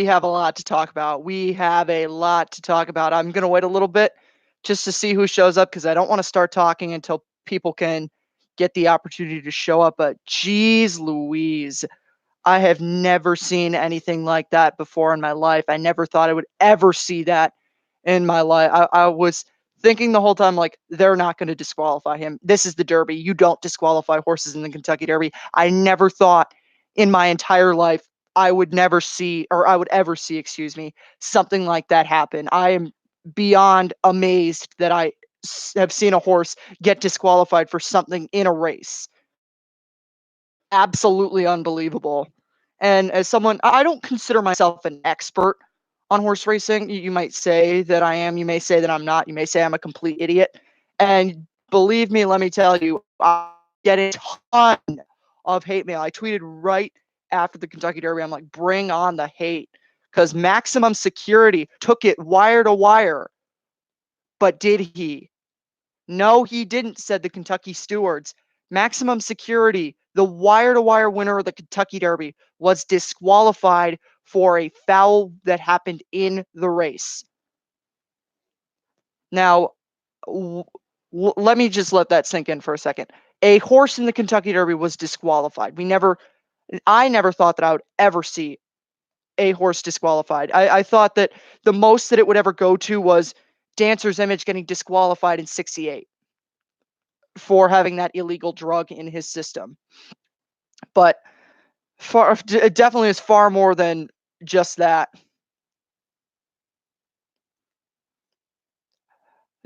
we have a lot to talk about. We have a lot to talk about. I'm going to wait a little bit just to see who shows up because I don't want to start talking until people can get the opportunity to show up. But geez Louise, I have never seen anything like that before in my life. I never thought I would ever see that in my life. I was thinking the whole time, like, they're not going to disqualify him. This is the Derby. You don't disqualify horses in the Kentucky Derby. I never thought in my entire life I would never see, or I would ever see, excuse me, something like that happen. I am beyond amazed that I have seen a horse get disqualified for something in a race. Absolutely unbelievable. And as someone, I don't consider myself an expert on horse racing. You might say that I am. You may say that I'm not. You may say I'm a complete idiot. And believe me, let me tell you, I get a ton of hate mail. I tweeted right after the Kentucky Derby. I'm like, bring on the hate. Because Maximum Security took it wire to wire. But did he? No, he didn't, said the Kentucky stewards. Maximum Security, the wire-to-wire winner of the Kentucky Derby, was disqualified for a foul that happened in the race. Now, let me just let that sink in for a second. A horse in the Kentucky Derby was disqualified. I never thought that I would ever see a horse disqualified. I thought that the most that it would ever go to was Dancer's Image getting disqualified in 68. For having that illegal drug in his system. But it definitely is far more than just that.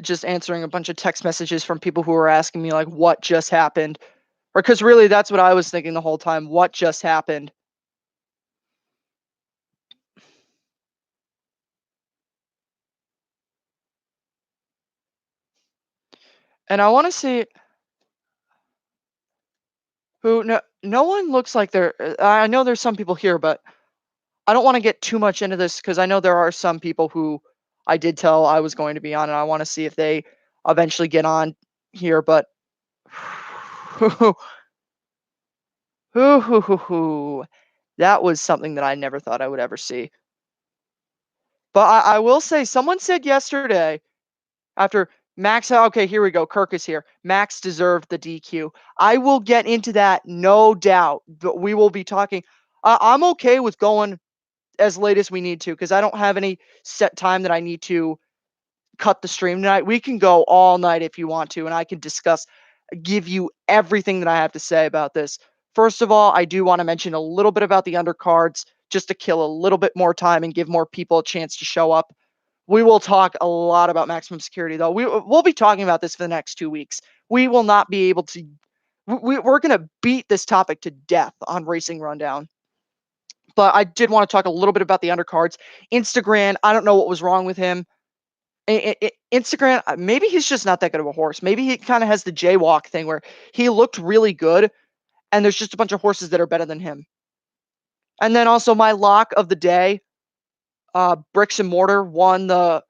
Just answering a bunch of text messages from people who were asking me, like, what just happened? Or because really, that's what I was thinking the whole time. What just happened? And I want to see who. No one looks like they're. I know there's some people here, but I don't want to get too much into this because I know there are some people who I did tell I was going to be on, and I want to see if they eventually get on here. But that was something that I never thought I would ever see. But I will say, someone said yesterday after Max, okay, here we go. Kirk is here. Max deserved the DQ. I will get into that, no doubt. But we will be talking. I'm okay with going as late as we need to because I don't have any set time that I need to cut the stream tonight. We can go all night if you want to, and I can give you everything that I have to say about this. First of all, I do want to mention a little bit about the undercards just to kill a little bit more time and give more people a chance to show up. We will talk a lot about Maximum Security, though. We'll be talking about this for the next 2 weeks. We will not be able to. We're going to beat this topic to death on Racing Rundown. But I did want to talk a little bit about the undercards. Instagram, I don't know what was wrong with him. Instagram, maybe he's just not that good of a horse. Maybe he kind of has the jaywalk thing where he looked really good, and there's just a bunch of horses that are better than him. And then also my lock of the day, Bricks and Mortar won the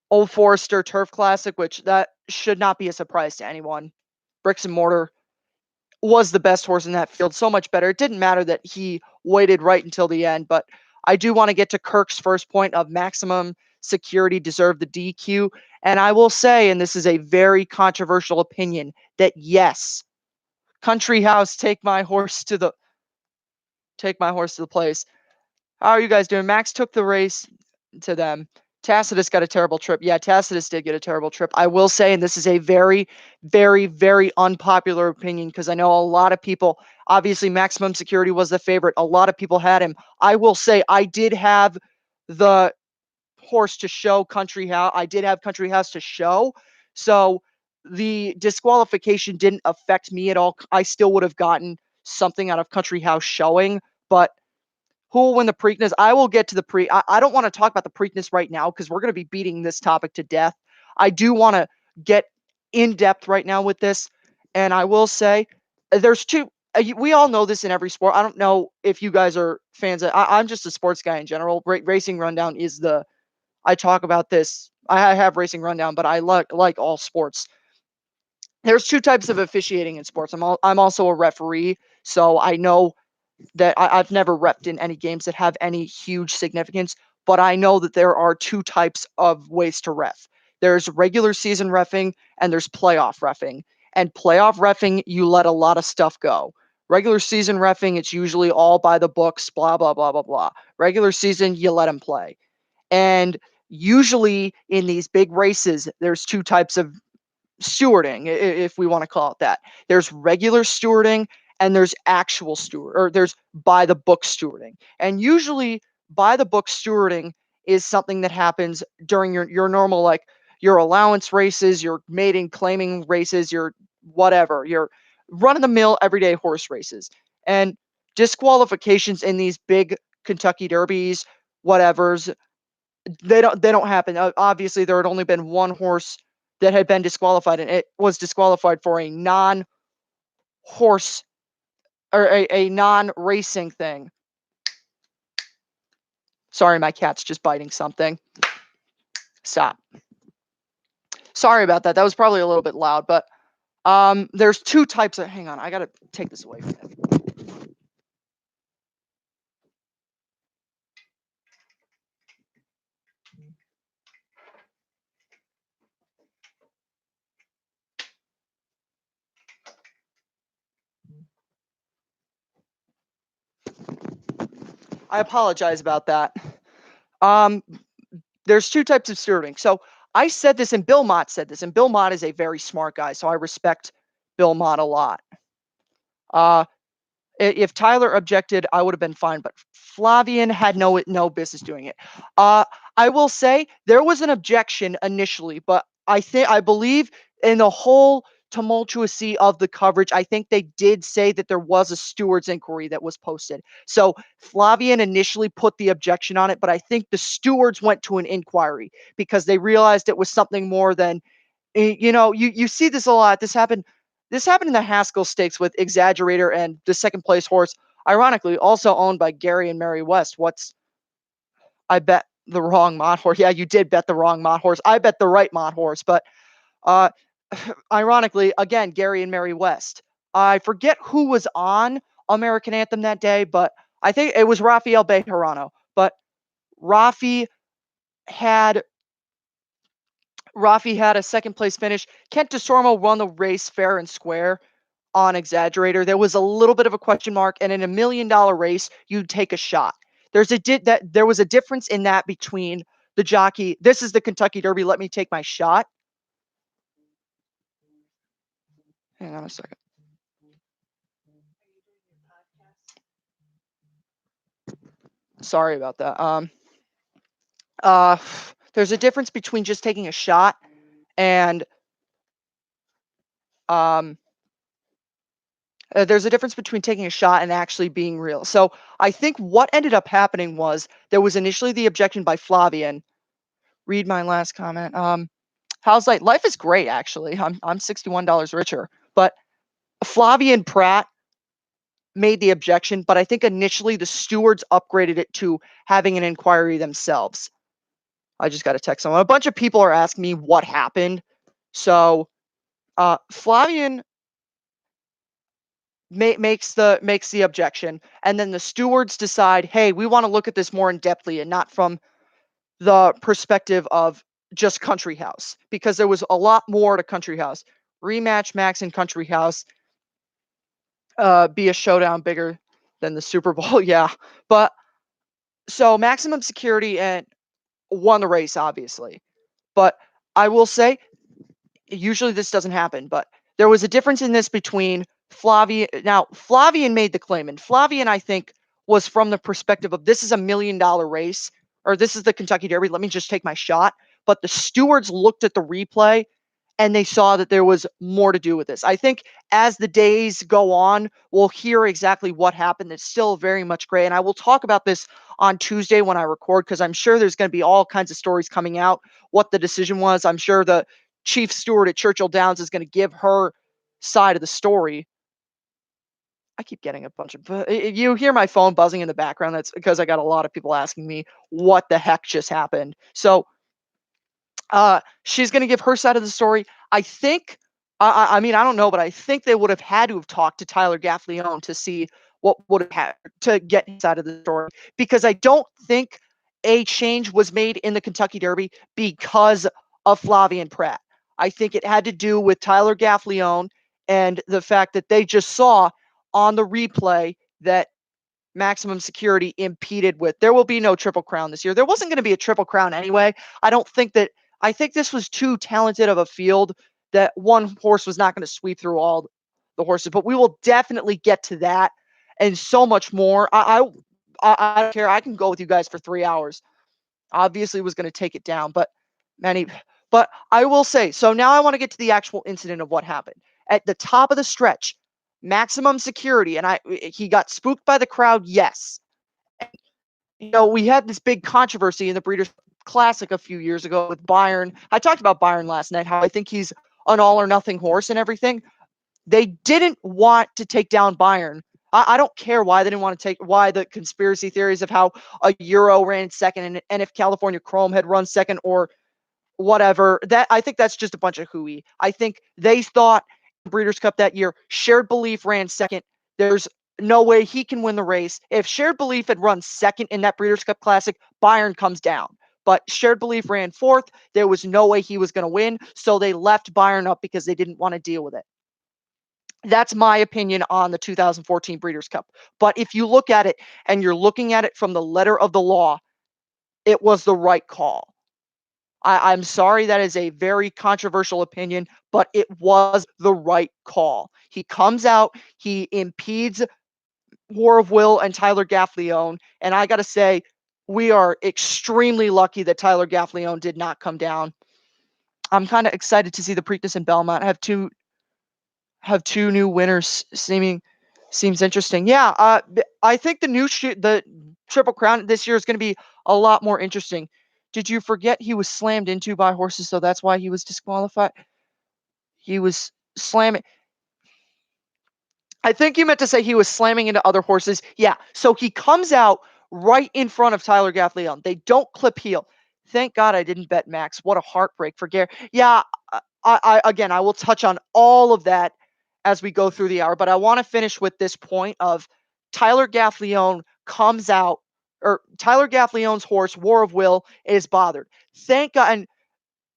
Old Forester Turf Classic, which that should not be a surprise to anyone. Bricks and Mortar was the best horse in that field, so much better. It didn't matter that he waited right until the end, but I do want to get to Kirk's first point of Maximum Security deserved the DQ. And I will say, and this is a very controversial opinion, that yes, Country House, take my horse to the place. How are you guys doing? Max took the race to them. Tacitus got a terrible trip. Yeah, Tacitus did get a terrible trip. I will say, and this is a very, very, very unpopular opinion because I know a lot of people, obviously Maximum Security was the favorite. A lot of people had him. I will say I did have the horse to show Country House. I did have Country House to show. So the disqualification didn't affect me at all. I still would have gotten something out of Country House showing, but who will win the Preakness? I will get to the I don't want to talk about the Preakness right now because we're going to be beating this topic to death. I do want to get in depth right now with this. And I will say there's two. We all know this in every sport. I don't know if you guys are fans. I'm just a sports guy in general. Racing Rundown is I talk about this. I have Racing Rundown, but I like all sports. There's two types of officiating in sports. I'm also a referee, so I know that I've never repped in any games that have any huge significance, but I know that there are two types of ways to ref. There's regular season refing and there's playoff refing. And playoff refing, you let a lot of stuff go. Regular season refing, it's usually all by the books, blah, blah, blah, blah, blah. Regular season, you let them play. And usually in these big races, there's two types of stewarding, if we want to call it that. There's regular stewarding and there's actual steward, or there's by the book stewarding. And usually by the book stewarding is something that happens during your normal, like your allowance races, your mating claiming races, your whatever, your run of the mill everyday horse races. And disqualifications in these big Kentucky derbies, whatever's, they don't happen. Obviously, there had only been one horse that had been disqualified, and it was disqualified for a non-horse or a non-racing thing. Sorry, my cat's just biting something. Stop. Sorry about that. That was probably a little bit loud, but there's two types of. Hang on, I gotta take this away from him. I apologize about that. Um, there's two types of stewarding. So I said this, and Bill Mott said this, and Bill Mott is a very smart guy, so I respect Bill Mott a lot. Uh, if Tyler objected, I would have been fine, but Flavian had no business doing it. I will say there was an objection initially, but I believe in the whole tumultuousy of the coverage, I think they did say that there was a steward's inquiry that was posted. So Flavian initially put the objection on it, but I think the stewards went to an inquiry because they realized it was something more than you see this a lot. This happened in the Haskell Stakes with Exaggerator and the second place horse, ironically also owned by Gary and Mary West. I bet the wrong Mott horse. Yeah, you did bet the wrong Mott horse. I bet the right Mott horse, but uh, ironically, again, Gary and Mary West. I forget who was on American Anthem that day, but I think it was Rafael Bejarano. But Rafi had Rafi had a second place finish. Kent DeSormo won the race fair and square on Exaggerator. There was a little bit of a question mark, and in $1 million race, you'd take a shot. There was a difference in that between the jockey. This is the Kentucky Derby. Let me take my shot. Hang on a second. Sorry about that. Uh, there's a difference between just taking a shot and um, there's a difference between taking a shot and actually being real. So I think what ended up happening was there was initially the objection by Flavian. Read my last comment. How's life is great actually. I'm $61 richer, but Flavian Pratt made the objection, but I think initially the stewards upgraded it to having an inquiry themselves. I just got a text someone. A bunch of people are asking me what happened. So Flavian makes the objection, and then the stewards decide, hey, we want to look at this more in depthly and not from the perspective of just Country House, because there was a lot more to Country House. Rematch Max and Country House, be a showdown bigger than the Super Bowl. Yeah, but so Maximum Security and won the race, obviously. But I will say, usually this doesn't happen, but there was a difference in this between Flavian. Now, Flavian made the claim, and Flavian, I think, was from the perspective of this is $1 million race, or this is the Kentucky Derby. Let me just take my shot. But the stewards looked at the replay and they saw that there was more to do with this. I think as the days go on, we'll hear exactly what happened. It's still very much gray. And I will talk about this on Tuesday when I record, because I'm sure there's going to be all kinds of stories coming out, what the decision was. I'm sure the chief steward at Churchill Downs is going to give her side of the story. I keep getting a bunch of, if you hear my phone buzzing in the background, that's because I got a lot of people asking me what the heck just happened. So she's going to give her side of the story. I think, I mean, I don't know, but I think they would have had to have talked to Tyler Gaffleone to see what would have happened to get his side of the story, because I don't think a change was made in the Kentucky Derby because of Flavien Prat. I think it had to do with Tyler Gaffalione and the fact that they just saw on the replay that maximum security impeded with. There will be no Triple Crown this year. There wasn't going to be a Triple Crown anyway. I don't think that. I think this was too talented of a field that one horse was not going to sweep through all the horses. But we will definitely get to that and so much more. I don't care. I can go with you guys for 3 hours. Obviously, was going to take it down, but many. But I will say. So now I want to get to the actual incident of what happened at the top of the stretch. Maximum security, and he got spooked by the crowd. Yes, we had this big controversy in the Breeders' Classic a few years ago with Byron. I talked about Byron last night, how I think he's an all or nothing horse and everything. They didn't want to take down Byron. I don't care why they didn't want to why the conspiracy theories of how a Euro ran second and if California Chrome had run second or whatever. That I think that's just a bunch of hooey. I think they thought Breeders' Cup that year, Shared Belief ran second. There's no way he can win the race. If Shared Belief had run second in that Breeders' Cup Classic, Byron comes down. But Shared Belief ran fourth. There was no way he was going to win. So they left Byron up because they didn't want to deal with it. That's my opinion on the 2014 Breeders' Cup. But if you look at it and you're looking at it from the letter of the law, it was the right call. I'm sorry that is a very controversial opinion, but it was the right call. He comes out, he impedes War of Will and Tyler Gaffalione, and I got to say, we are extremely lucky that Tyler Gaffalione did not come down. I'm kind of excited to see the Preakness and Belmont have two new winners. Seems interesting. Yeah, I think the Triple Crown this year is going to be a lot more interesting. Did you forget he was slammed into by horses, so that's why he was disqualified? He was slamming. I think you meant to say he was slamming into other horses. Yeah, so he comes out right in front of Tyler Gaffalione. They don't clip heel. Thank God I didn't bet Max. What a heartbreak for Gary. Yeah, I will touch on all of that as we go through the hour, but I want to finish with this point of Tyler Gaffalione comes out, or Tyler Gaffalione's horse, War of Will, is bothered. Thank God, and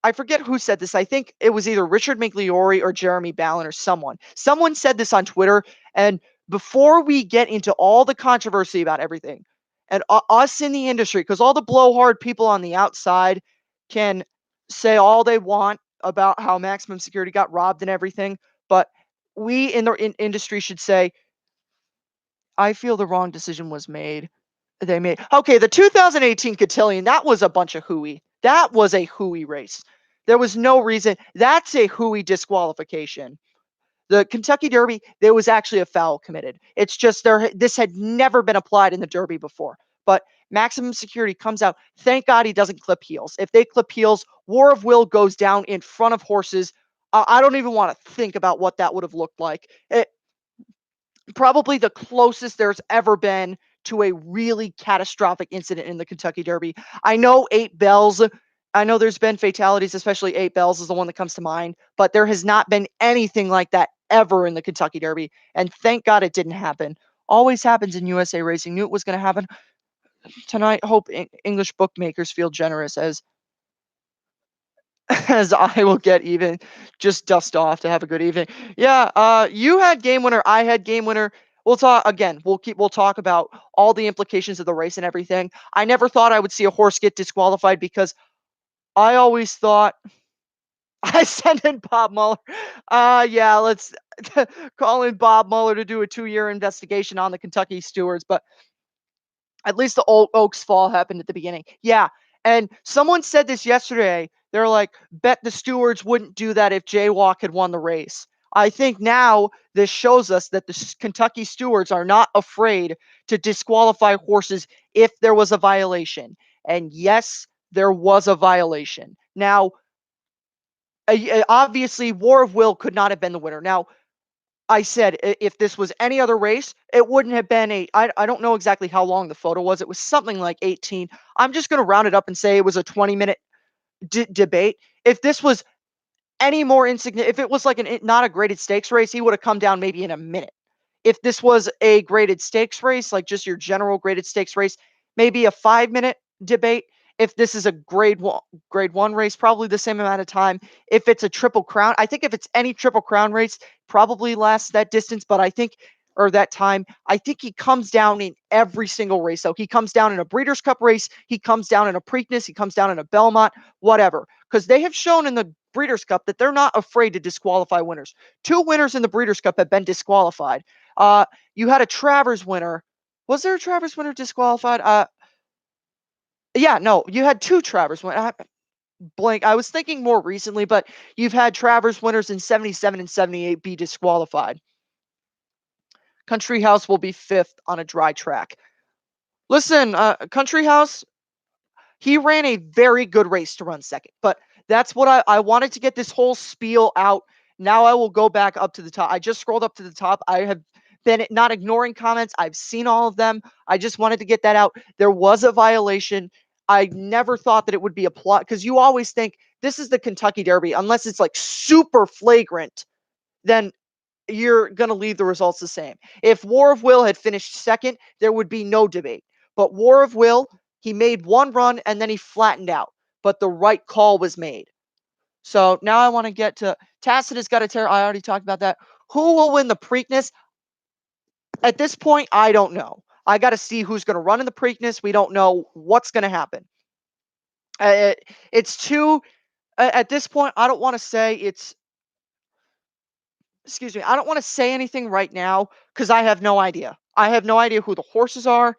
I forget who said this. I think it was either Richard Migliori or Jeremy Ballin or someone. Someone said this on Twitter, and before we get into all the controversy about everything, and us in the industry, because all the blowhard people on the outside can say all they want about how maximum security got robbed and everything, but we in the industry should say, I feel the wrong decision was made. They made okay. The 2018 Cotillion, that was a bunch of hooey. That was a hooey race. There was no reason. That's a hooey disqualification. The Kentucky Derby, there was actually a foul committed. It's just this had never been applied in the Derby before. But maximum security comes out. Thank God he doesn't clip heels. If they clip heels, War of Will goes down in front of horses. I don't even want to think about what that would have looked like. Probably the closest there's ever been to a really catastrophic incident in the Kentucky Derby. I know 8 Bells. I know there's been fatalities, especially 8 Bells is the one that comes to mind, but there has not been anything like that ever in the Kentucky Derby. And thank God it didn't happen. Always happens in USA racing. Knew it was going to happen tonight. Hope English bookmakers feel generous as I will get even. Just dust off to have a good evening. Yeah, you had game winner, I had game winner. We'll talk again. We'll talk about all the implications of the race and everything. I never thought I would see a horse get disqualified because I always thought I sent in Bob Mueller. Yeah, let's call in Bob Mueller to do a 2-year investigation on the Kentucky stewards, but at least the old Oaks fall happened at the beginning. Yeah. And someone said this yesterday. They're like, bet the stewards wouldn't do that if Jaywalk had won the race. I think now this shows us that the Kentucky stewards are not afraid to disqualify horses if there was a violation. And yes, there was a violation. Now, obviously, War of Will could not have been the winner. Now, I said if this was any other race, it wouldn't have been I don't know exactly how long the photo was. It was something like 18. I'm just going to round it up and say it was a 20-minute debate. If this was any more insignificant, if it was like not a graded stakes race, he would have come down maybe in a minute. If this was a graded stakes race, like just your general graded stakes race, maybe a 5-minute debate. If this is a grade one race, probably the same amount of time. If it's a triple crown, I think if it's any triple crown race, probably lasts that distance. But I think, or that time, I think he comes down in every single race. So he comes down in a Breeders' Cup race, he comes down in a Preakness, he comes down in a Belmont, whatever. Because they have shown in the Breeders' Cup that they're not afraid to disqualify winners. Two winners in the Breeders' Cup have been disqualified. You had a Travers winner. Was there a Travers winner disqualified? Yeah, no, you had two Travers winners. Blank. I was thinking more recently, but you've had Travers winners in 77 and 78 be disqualified. Country House will be fifth on a dry track. Listen, Country House, he ran a very good race to run second, but that's what I wanted to get this whole spiel out. Now I will go back up to the top. I just scrolled up to the top. I have been not ignoring comments. I've seen all of them. I just wanted to get that out. There was a violation. I never thought that it would be a plot because you always think this is the Kentucky Derby, unless it's like super flagrant, then you're going to leave the results the same. If War of Will had finished second, there would be no debate. But War of Will, he made one run and then he flattened out. But the right call was made. So now I want to get to Tacitus got a tear. I already talked about that. Who will win the Preakness? At this point, I don't know. I got to see who's going to run in the Preakness. We don't know what's going to happen. It's too, at this point, I don't want to say it's, excuse me, I don't want to say anything right now because I have no idea. I have no idea who the horses are.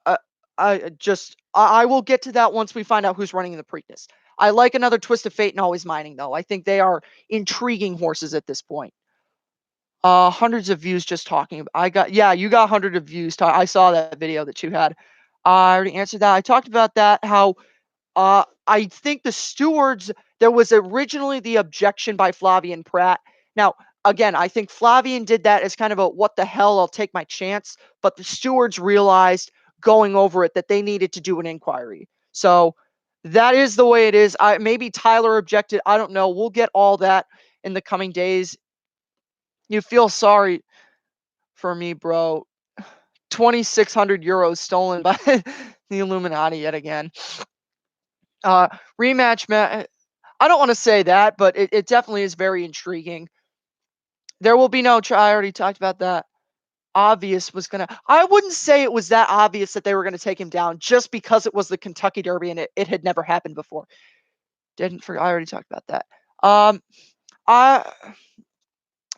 Uh, I will get to that once we find out who's running in the Preakness. I like another Twist of Fate and Always Mining, though. I think they are intriguing horses at this point. Hundreds of views just talking. Yeah, you got hundreds of views. I saw that video that you had. I already answered that. I talked about that, how I think the stewards, there was originally the objection by Flavien Prat. Now, again, I think Flavien did that as kind of a what the hell, I'll take my chance. But the stewards realized going over it that they needed to do an inquiry. So that is the way it is. Maybe Tyler objected. I don't know. We'll get all that in the coming days. You feel sorry for me, bro. 2,600 euros stolen by the Illuminati yet again. Rematch match. I don't want to say that, but it definitely is very intriguing. There will be no I already talked about that. Obvious was gonna. I wouldn't say it was that obvious that they were gonna take him down just because it was the Kentucky Derby and it had never happened before. Didn't forget. I already talked about that. I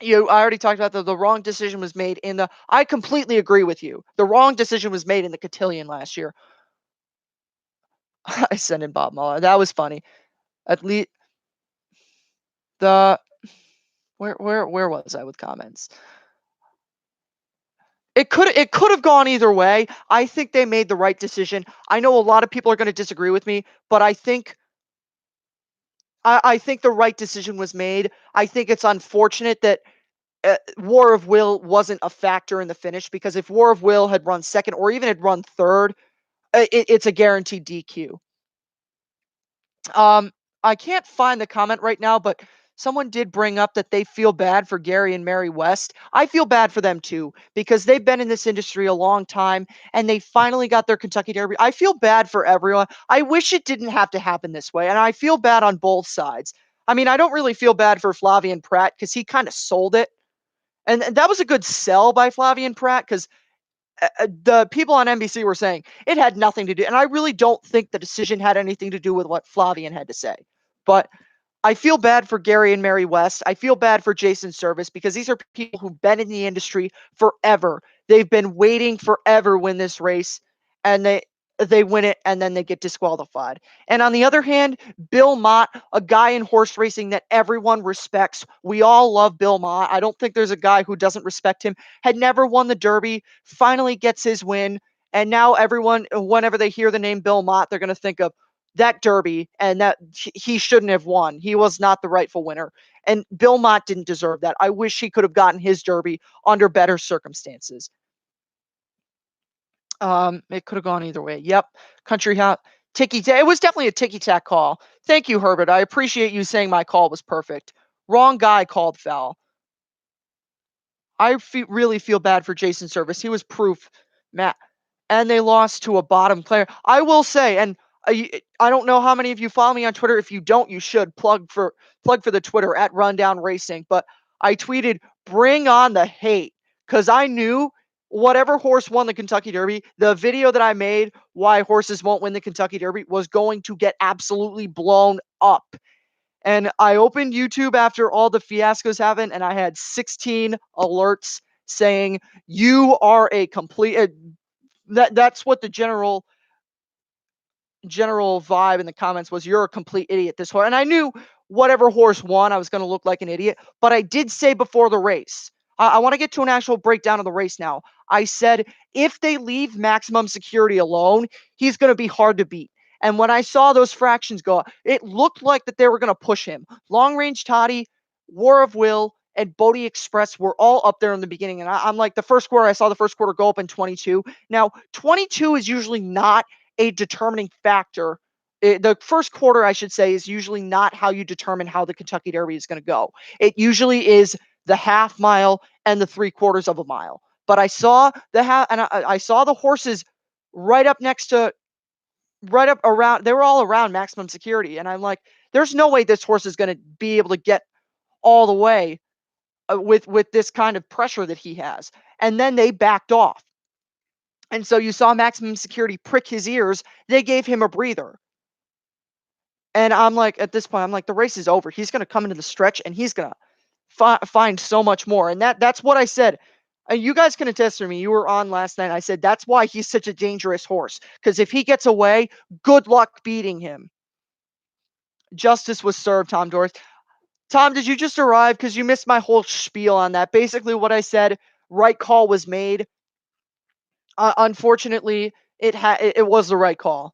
I already talked about the wrong decision was made in the. I completely agree with you. The wrong decision was made in the cotillion last year. I sent in Bob Muller. That was funny. At least the where was I with comments? It could have gone either way. I think they made the right decision. I know a lot of people are going to disagree with me, but I think the right decision was made. I think it's unfortunate that War of Will wasn't a factor in the finish, because if War of Will had run second or even had run third, it's a guaranteed DQ. Um, I can't find the comment right now, but someone did bring up that they feel bad for Gary and Mary West. I feel bad for them too, because they've been in this industry a long time and they finally got their Kentucky Derby. I feel bad for everyone. I wish it didn't have to happen this way, and I feel bad on both sides. I mean, I don't really feel bad for Flavien Prat because he kind of sold it. And that was a good sell by Flavien Prat, because the people on NBC were saying it had nothing to do. And I really don't think the decision had anything to do with what Flavien had to say. But I feel bad for Gary and Mary West. I feel bad for Jason Service, because these are people who've been in the industry forever. They've been waiting forever to win this race, and they win it and then they get disqualified. And on the other hand, Bill Mott, a guy in horse racing that everyone respects. We all love Bill Mott. I don't think there's a guy who doesn't respect him. Had never won the Derby, finally gets his win. And now everyone, whenever they hear the name Bill Mott, they're going to think of that Derby and that he shouldn't have won. He was not the rightful winner. And Bill Mott didn't deserve that. I wish he could have gotten his Derby under better circumstances. It could have gone either way. Yep. Country House. Ticky tack. It was definitely a ticky tack call. Thank you, Herbert. I appreciate you saying my call was perfect. Wrong guy called foul. really feel bad for Jason Service. He was proof, Matt, and they lost to a bottom player. I will say, and I don't know how many of you follow me on Twitter. If you don't, you should plug for the Twitter at Rundown Racing. But I tweeted, "Bring on the hate," because I knew whatever horse won the Kentucky Derby, the video that I made why horses won't win the Kentucky Derby was going to get absolutely blown up. And I opened YouTube after all the fiascos happened, and I had 16 alerts saying you are a complete. That's what the general vibe in the comments was, you're a complete idiot this horse. And I knew whatever horse won, I was going to look like an idiot. But I did say before the race, I want to get to an actual breakdown of the race now. I said, if they leave Maximum Security alone, he's going to be hard to beat. And when I saw those fractions go up, it looked like that they were going to push him. Long Range Toddy, War of Will, and Bodie Express were all up there in the beginning. And I'm like, I saw the first quarter go up in 22. Now, 22 is usually not a determining factor. The first quarter, I should say, is usually not how you determine how the Kentucky Derby is going to go. It usually is the half mile and the 3/4 of a mile. But I saw the I saw the horses right up next to, right up around. They were all around Maximum Security, and I'm like, there's no way this horse is going to be able to get all the way with this kind of pressure that he has. And then they backed off. And so you saw Maximum Security prick his ears. They gave him a breather. And I'm like, at this point, I'm like, the race is over. He's going to come into the stretch and he's going to find so much more. And that's what I said. You guys can attest to me. You were on last night. I said, that's why he's such a dangerous horse. Because if he gets away, good luck beating him. Justice was served, Tom Doris. Tom, did you just arrive? Because you missed my whole spiel on that. Basically, what I said, right call was made. Unfortunately, it was the right call.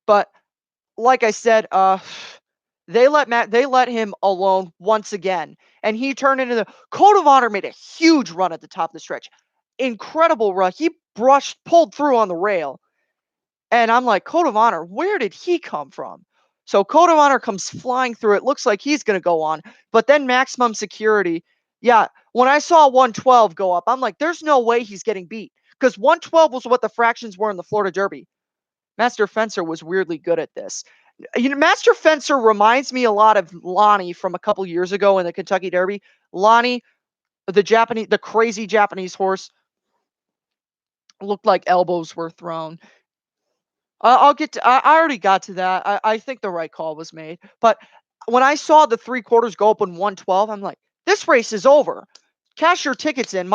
But like I said, they let him alone once again, and he turned into the Code of Honor made a huge run at the top of the stretch, incredible run. He pulled through on the rail, and I'm like, Code of Honor, where did he come from? So Code of Honor comes flying through. It looks like he's gonna go on, but then Maximum Security, yeah. When I saw 112 go up, I'm like, there's no way he's getting beat because 112 was what the fractions were in the Florida Derby. Master Fencer was weirdly good at this. Master Fencer reminds me a lot of Lonnie from a couple years ago in the Kentucky Derby. Lonnie, the crazy Japanese horse, looked like elbows were thrown. I'll get to. I already got to that. I think the right call was made, but when I saw the 3/4 go up in 112, I'm like, this race is over. Cash your tickets in.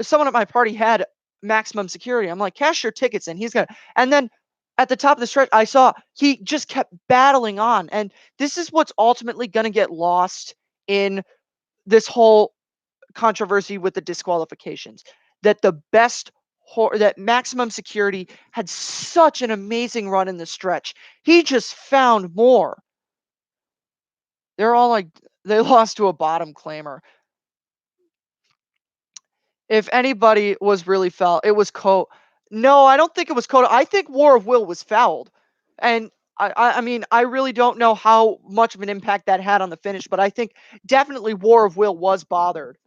Someone at my party had Maximum Security. I'm like, cash your tickets in. He's gonna. And then at the top of the stretch, I saw he just kept battling on, and this is what's ultimately gonna get lost in this whole controversy with the disqualifications. That the best that Maximum Security had such an amazing run in the stretch. He just found more. They're all like they lost to a bottom claimer. If anybody was really foul, it was No, I don't think it was Cota. I think War of Will was fouled, and I mean, I really don't know how much of an impact that had on the finish, but I think definitely War of Will was bothered.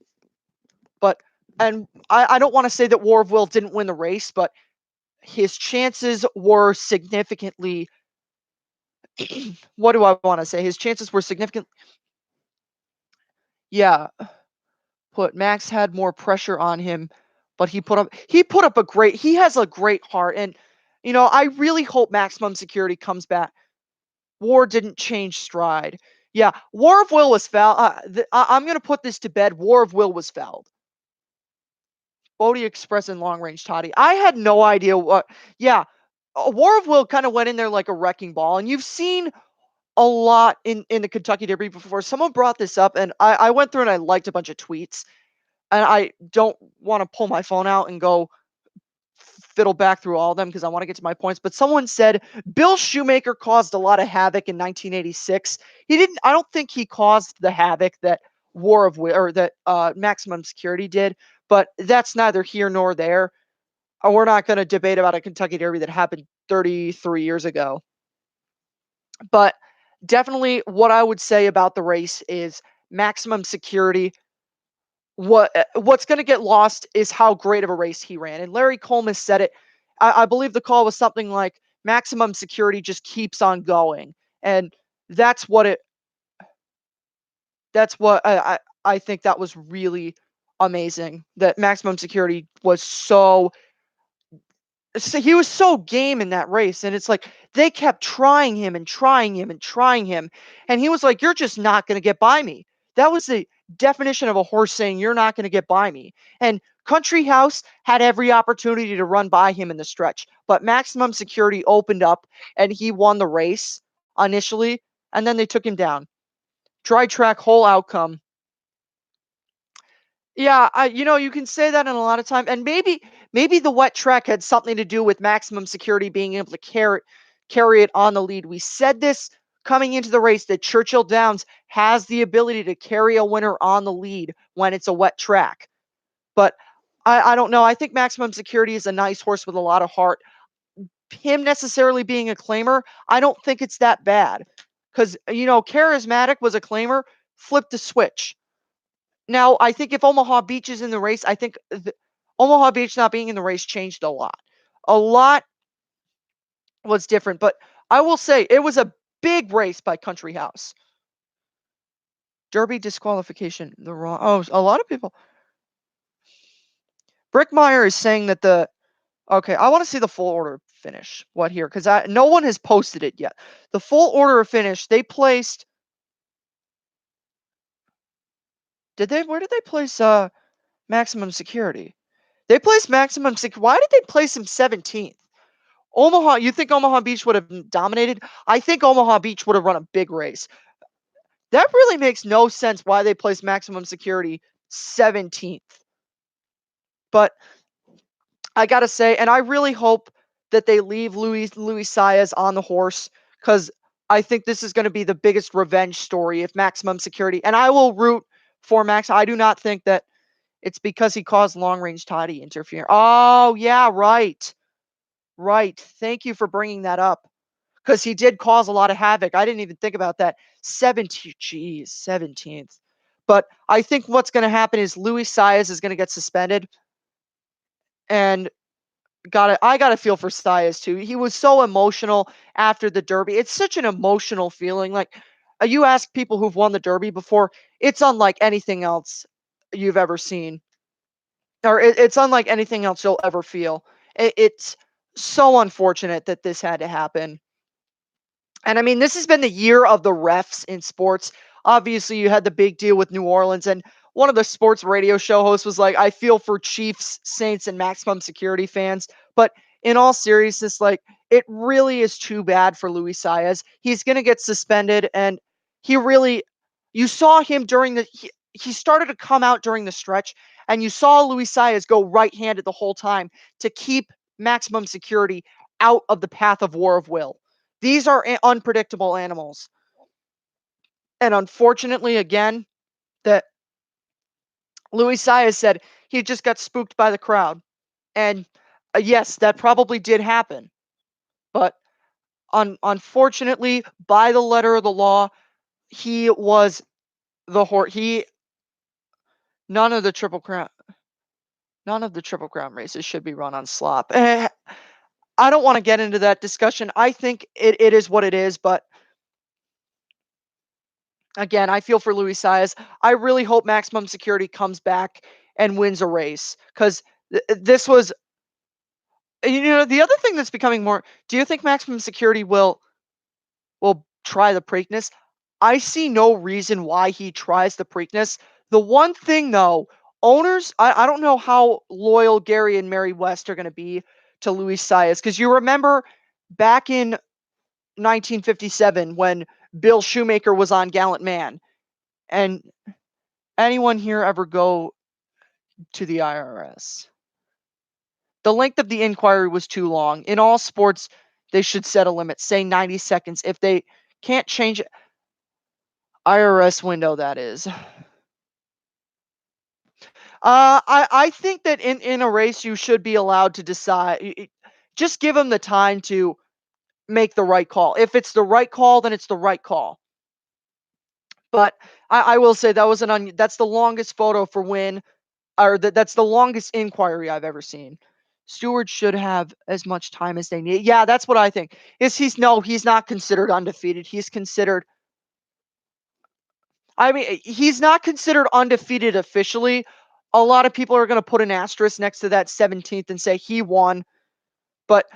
But and I don't want to say that War of Will didn't win the race, but his chances were significantly. What do I want to say? His chances were significant. Yeah, Max had more pressure on him, but he put up a great he has a great heart, and I really hope Maximum Security comes back. War didn't change stride. Yeah, War of Will was foul. I'm gonna put this to bed. War of Will was fouled. Bodie Express and Long Range Toddy. I had no idea what. Yeah, War of Will kind of went in there like a wrecking ball, and you've seen a lot in the Kentucky Derby before. Someone brought this up, and I went through and I liked a bunch of tweets, and I don't want to pull my phone out and go fiddle back through all of them because I want to get to my points. But someone said Bill Shoemaker caused a lot of havoc in 1986. He didn't. I don't think he caused the havoc that War of Will or that Maximum Security did. But that's neither here nor there. We're not going to debate about a Kentucky Derby that happened 33 years ago. But definitely, what I would say about the race is Maximum Security what's going to get lost is how great of a race he ran. And Larry Coleman said it. I believe the call was something like maximum security just keeps on going, and that's what it. That's what I think that was really amazing. That maximum security was so he was so game in that race, and it's like they kept trying him and trying him and trying him, and he was like, "You're just not going to get by me." That was the definition of a horse saying, "You're not going to get by me." And Country House had every opportunity to run by him in the stretch, but Maximum Security opened up and he won the race initially, and then they took him down. Dry track whole outcome. Yeah, you can say that in a lot of time, and maybe the wet track had something to do with maximum security being able to carry it on the lead. We said this coming into the race that Churchill Downs has the ability to carry a winner on the lead when it's a wet track. But I don't know. I think maximum security is a nice horse with a lot of heart. Him necessarily being a claimer, I don't think it's that bad. Because charismatic was a claimer, flip the switch. Now, I think if Omaha Beach is in the race, I think Omaha Beach not being in the race changed a lot. A lot was different, but I will say it was a big race by Country House. Derby disqualification, the wrong. Oh, a lot of people. Brickmeyer is saying that the. Okay, I want to see the full order of finish. What here? Because no one has posted it yet. The full order of finish, they placed. Did they? Where did they place maximum security? They placed maximum sec. Why did they place him 17th? Omaha, you think Omaha Beach would have dominated? I think Omaha Beach would have run a big race. That really makes no sense why they placed maximum security 17th. But I gotta say, and I really hope that they leave Luis Saez on the horse because I think this is going to be the biggest revenge story if maximum security. And I will root for Max. I do not think that it's because he caused long range toddy interference. Oh yeah, right, right. Thank you for bringing that up. Because he did cause a lot of havoc. I didn't even think about that. 17th, geez, 17th. But I think what's going to happen is Luis Saez is going to get suspended, and I gotta feel for Saez too. He was so emotional after the Derby. It's such an emotional feeling. Like you ask people who've won the Derby before, it's unlike anything else you've ever seen, or it's unlike anything else you'll ever feel. It's so unfortunate that this had to happen. And I mean, this has been the year of the refs in sports. Obviously, you had the big deal with New Orleans, and one of the sports radio show hosts was like, I feel for Chiefs, Saints, and maximum security fans. But in all seriousness, like, it really is too bad for Luis Saez. He's going to get suspended, and he really, you saw him during he started to come out during the stretch, and you saw Luis Saez go right handed the whole time to keep maximum security out of the path of war of will. These are unpredictable animals. And unfortunately, again, that Luis Saez said he just got spooked by the crowd. And yes, that probably did happen. But unfortunately, by the letter of the law, he was the horse. None of the triple crown, none of the triple crown races should be run on slop. I don't want to get into that discussion. I think it is what it is, but again, I feel for Luis Saez. I really hope Maximum Security comes back and wins a race because this was, the other thing that's becoming more. Do you think Maximum Security will try the Preakness? I see no reason why he tries the Preakness. The one thing though, owners, I don't know how loyal Gary and Mary West are going to be to Luis Saez because you remember back in 1957 when Bill Shoemaker was on Gallant Man. And anyone here ever go to the IRS? The length of the inquiry was too long. In all sports, they should set a limit, say 90 seconds. If they can't change it, IRS window, that is. I think that in a race, you should be allowed to decide. Just give them the time to make the right call. If it's the right call, then it's the right call. But I will say that was that's the longest photo for win or that's the longest inquiry I've ever seen. Stewards should have as much time as they need. Yeah, that's what I think. Is he's not considered undefeated. He's considered I mean, he's not considered undefeated officially. A lot of people are going to put an asterisk next to that 17th and say he won. But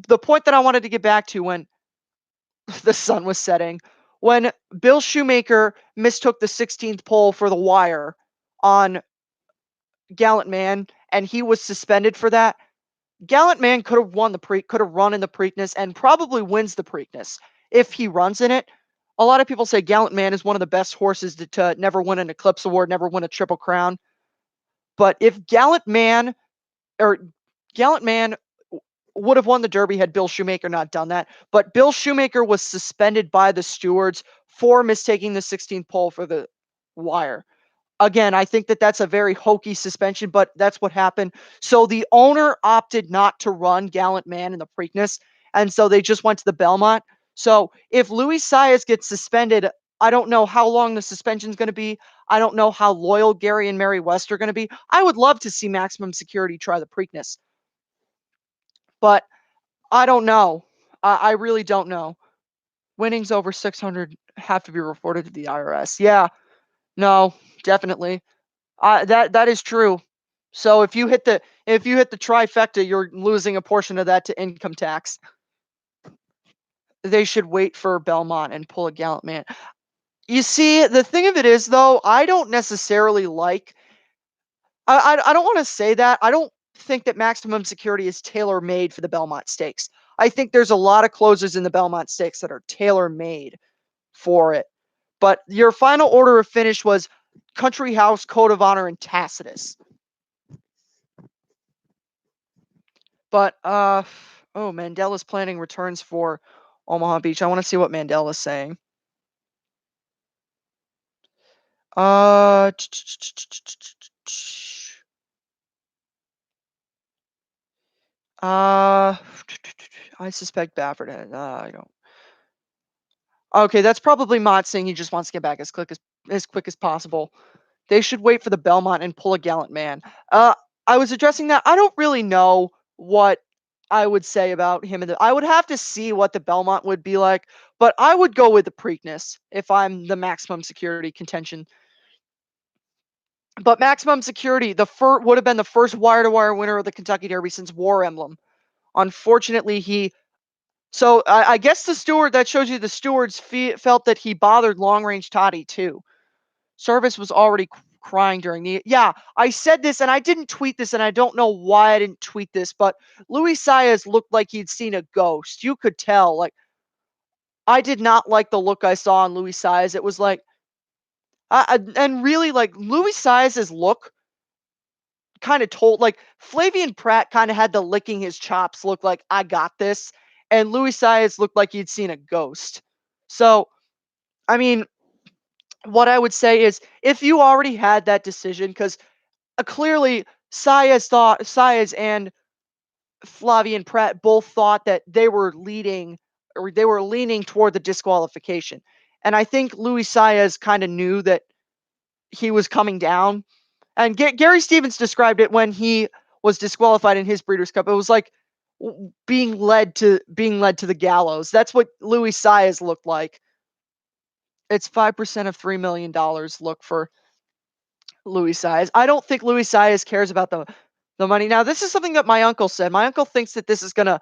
the point that I wanted to get back to when the sun was setting, when Bill Shoemaker mistook the 16th pole for the wire on Gallant Man and he was suspended for that, Gallant Man could have run in the Preakness and probably wins the Preakness if he runs in it. A lot of people say Gallant Man is one of the best horses to never win an Eclipse Award, never win a Triple Crown. But if Gallant Man would have won the Derby had Bill Shoemaker not done that. But Bill Shoemaker was suspended by the stewards for mistaking the 16th pole for the wire. Again, I think that that's a very hokey suspension, but that's what happened. So the owner opted not to run Gallant Man in the Preakness, and so they just went to the Belmont. So if Luis Saez gets suspended, I don't know how long the suspension is going to be. I don't know how loyal Gary and Mary West are going to be. I would love to see Maximum Security try the Preakness, but I don't know. I really don't know. Winnings over 600 have to be reported to the IRS. Yeah, no, definitely. That is true. So if you hit the trifecta, you're losing a portion of that to income tax. They should wait for Belmont and pull a Gallant Man. You see, the thing of it is though, I don't necessarily like I don't want to say that. I don't think that Maximum Security is tailor made for the Belmont Stakes. I think there's a lot of closers in the Belmont Stakes that are tailor made for it. But your final order of finish was Country House, Code of Honor, and Tacitus. But oh, Mandela's planning returns for Omaha Beach. I want to see what Mandela's saying. Uh, uh, I suspect Baffert. I don't. Okay, that's probably Mott saying he just wants to get back as quick as possible. They should wait for the Belmont and pull a Gallant Man. I was addressing that. I don't really know what I would say about him. I would have to see what the Belmont would be like, but I would go with the Preakness if I'm the Maximum Security contention. But Maximum Security, would have been the first wire-to-wire winner of the Kentucky Derby since War Emblem. Unfortunately, So I guess that shows you the stewards felt that he bothered Long Range Toddy too. Service was already crying during the. Yeah, I said this and I didn't tweet this and I don't know why I didn't tweet this, but Luis Saez looked like he'd seen a ghost. You could tell. Like, I did not like the look I saw on Luis Saez. It was like, and really, like, Luis Saez's look kind of told, like, Flavian Pratt kind of had the licking his chops look like, I got this. And Luis Saez looked like he'd seen a ghost. So, I mean, what I would say is if you already had that decision, because clearly Saez and Flavian Pratt both thought that they were leaning toward the disqualification. And I think Luis Saez kind of knew that he was coming down. And Gary Stevens described it when he was disqualified in his Breeders' Cup. It was like being led to the gallows. That's what Luis Saez looked like. It's 5% of $3 million. Look for Luis Saez. I don't think Luis Saez cares about the money. Now, this is something that my uncle said. My uncle thinks that this is going to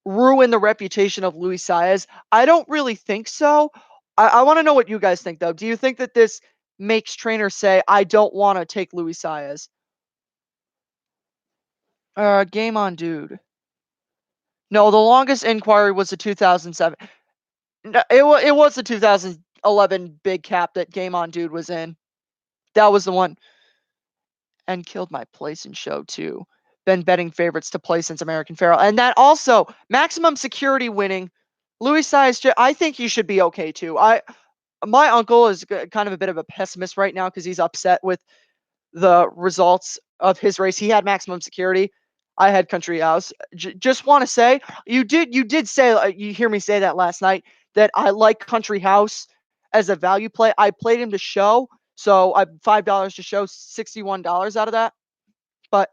ruin the reputation of Luis Saez. I don't really think so. I want to know what you guys think, though. Do you think that this makes trainers say, I don't want to take Luis Saez? Game on, dude. No, the longest inquiry was the 2007. No, it was the 2011 big cap that Game on, dude was in. That was the one. And killed my place in show too. Been betting favorites to play since American Pharoah. And that also, Maximum Security winning. Luis Saez, I think he should be okay too. My uncle is kind of a bit of a pessimist right now because he's upset with the results of his race. He had Maximum Security. I had Country House. Just want to say, you did say, you hear me say that last night, that I like Country House as a value play. I played him to show. So I $5 to show, $61 out of that. But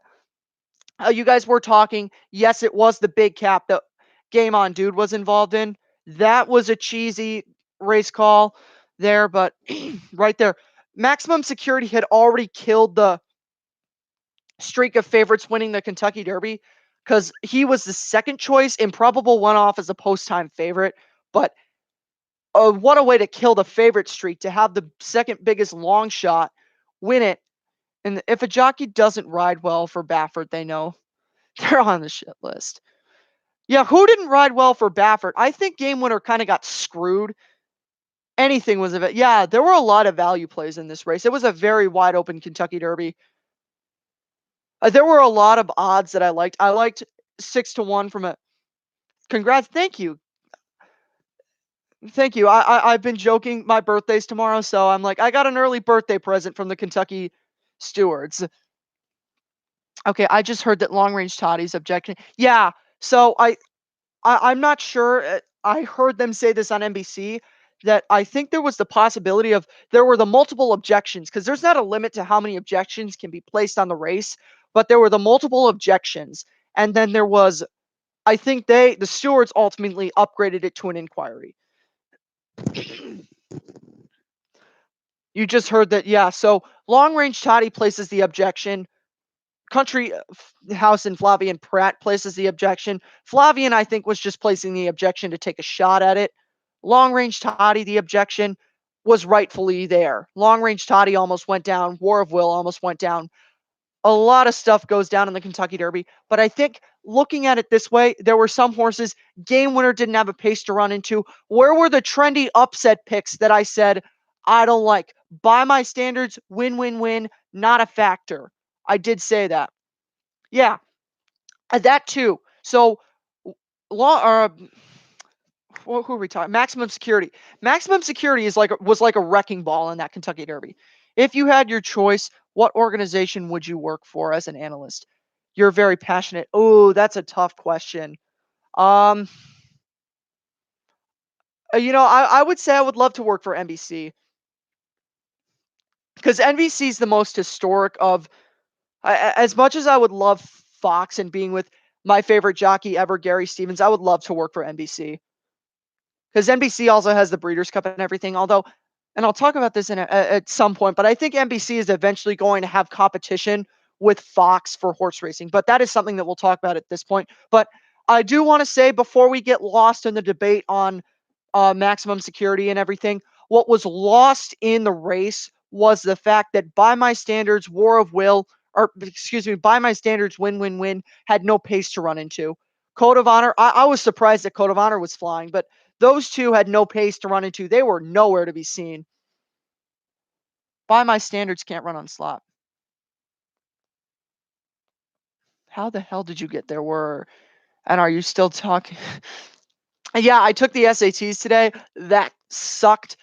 you guys were talking. Yes, it was the big cap that Game On Dude was involved in. That was a cheesy race call there, but right there, Maximum Security had already killed the streak of favorites winning the Kentucky Derby because he was the second choice. Improbable went off as a post-time favorite, but what a way to kill the favorite streak to have the second biggest long shot win it. And if a jockey doesn't ride well for Baffert, they know they're on the shit list. Yeah, who didn't ride well for Baffert? I think Game Winner kind of got screwed. Anything was of it. Yeah, there were a lot of value plays in this race. It was a very wide open Kentucky Derby. There were a lot of odds that I liked. I liked 6-1 from a. Congrats, thank you, thank you. I've been joking. My birthday's tomorrow, so I'm like, I got an early birthday present from the Kentucky Stewards. Okay, I just heard that long range Toddy's objecting. Yeah, so I'm not sure. I heard them say this on NBC that I think there was the possibility of there were the multiple objections because there's not a limit to how many objections can be placed on the race, but there were the multiple objections, and then there was, I think the stewards ultimately upgraded it to an inquiry. You just heard that, yeah. So long range Toddy places the objection. Country House and Flavian Pratt places the objection. Flavian, I think, was just placing the objection to take a shot at it. Long range Toddy, the objection was rightfully there. Long range Toddy almost went down. War of Will almost went down. A lot of stuff goes down in the Kentucky Derby, but I think looking at it this way, there were some horses Game Winner didn't have a pace to run into. Where were the trendy upset picks that I said I don't like? By my standards, win, win, win, not a factor. I did say that. Yeah, that too. So, law or who are we talking? Maximum Security. Maximum Security was like a wrecking ball in that Kentucky Derby. If you had your choice, what organization would you work for as an analyst? You're very passionate. Oh, that's a tough question. Um, I would say I would love to work for NBC because NBC is the most historic of. As much as I would love Fox and being with my favorite jockey ever, Gary Stevens, I would love to work for NBC. Because NBC also has the Breeders' Cup and everything. Although, and I'll talk about this at some point, but I think NBC is eventually going to have competition with Fox for horse racing. But that is something that we'll talk about at this point. But I do want to say before we get lost in the debate on maximum security and everything, what was lost in the race was the fact that by my standards, War of Will, or excuse me, by my standards, Win Win Win had no pace to run into. Code of Honor, I was surprised that Code of Honor was flying, but those two had no pace to run into. They were nowhere to be seen. By my standards, can't run on slot. How the hell did you get there? And are you still talking? Yeah, I took the SATs today. That sucked.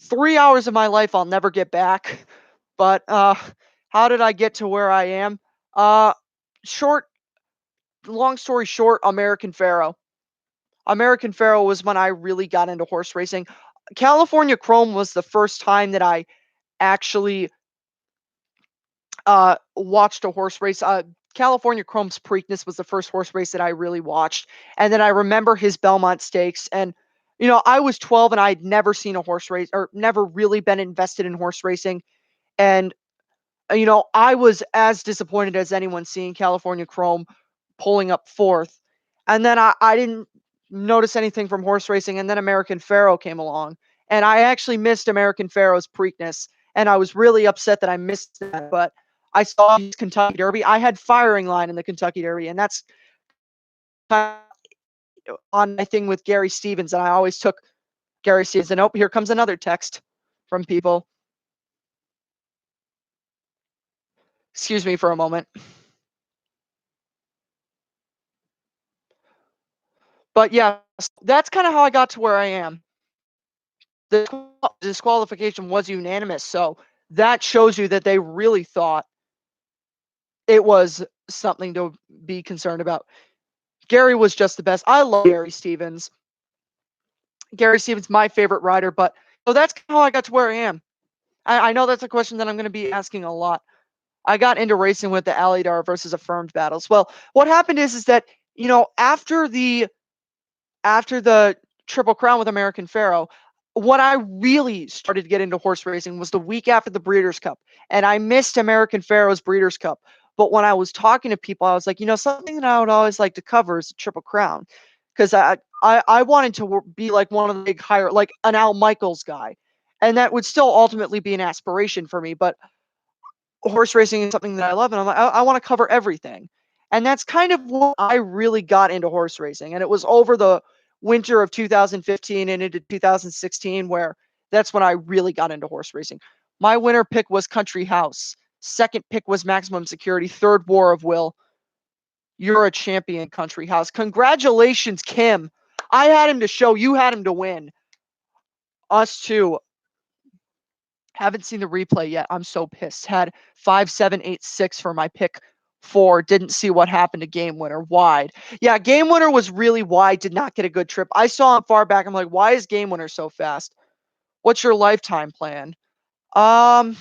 3 hours of my life I'll never get back. But how did I get to where I am? Uh, short, long story short, American Pharoah. American Pharoah was when I really got into horse racing. California Chrome was the first time that I actually watched a horse race. California Chrome's Preakness was the first horse race that I really watched. And then I remember his Belmont Stakes. And, I was 12 and I'd never seen a horse race or never really been invested in horse racing. And, I was as disappointed as anyone seeing California Chrome pulling up fourth. And then I didn't notice anything from horse racing. And then American Pharoah came along. And I actually missed American Pharoah's Preakness. And I was really upset that I missed that. But I saw his Kentucky Derby. I had firing line in the Kentucky Derby. And that's kind of on my thing with Gary Stevens. And I always took Gary Stevens. And here comes another text from people. Excuse me for a moment. But yeah, that's kind of how I got to where I am. The disqualification was unanimous. So that shows you that they really thought it was something to be concerned about. Gary was just the best. I love Gary Stevens. Gary Stevens, my favorite rider. But so that's how I got to where I am. I know that's a question that I'm going to be asking a lot. I got into racing with the Alidar versus affirmed battles. Well, what happened is that after the Triple Crown with American Pharaoh, what I really started to get into horse racing was the week after the Breeders' Cup, and I missed American Pharaoh's Breeders' Cup. But when I was talking to people, I was like, something that I would always like to cover is the Triple Crown, because I wanted to be like one of the big higher, like an Al Michaels guy, and that would still ultimately be an aspiration for me. But horse racing is something that I love, and I'm like, I want to cover everything. And that's kind of what I really got into horse racing. And it was over the winter of 2015 and into 2016 where that's when I really got into horse racing. My winner pick was Country House. Second pick was Maximum Security. Third, War of Will. You're a champion, Country House. Congratulations, Kim. I had him to show. You had him to win. Us too. Haven't seen the replay yet. I'm so pissed. Had 5-7-8-6 for my pick 4. Didn't see what happened to game winner. Wide. Yeah, game winner was really wide. Did not get a good trip. I saw him far back. I'm like, why is game winner so fast? What's your lifetime plan? Um,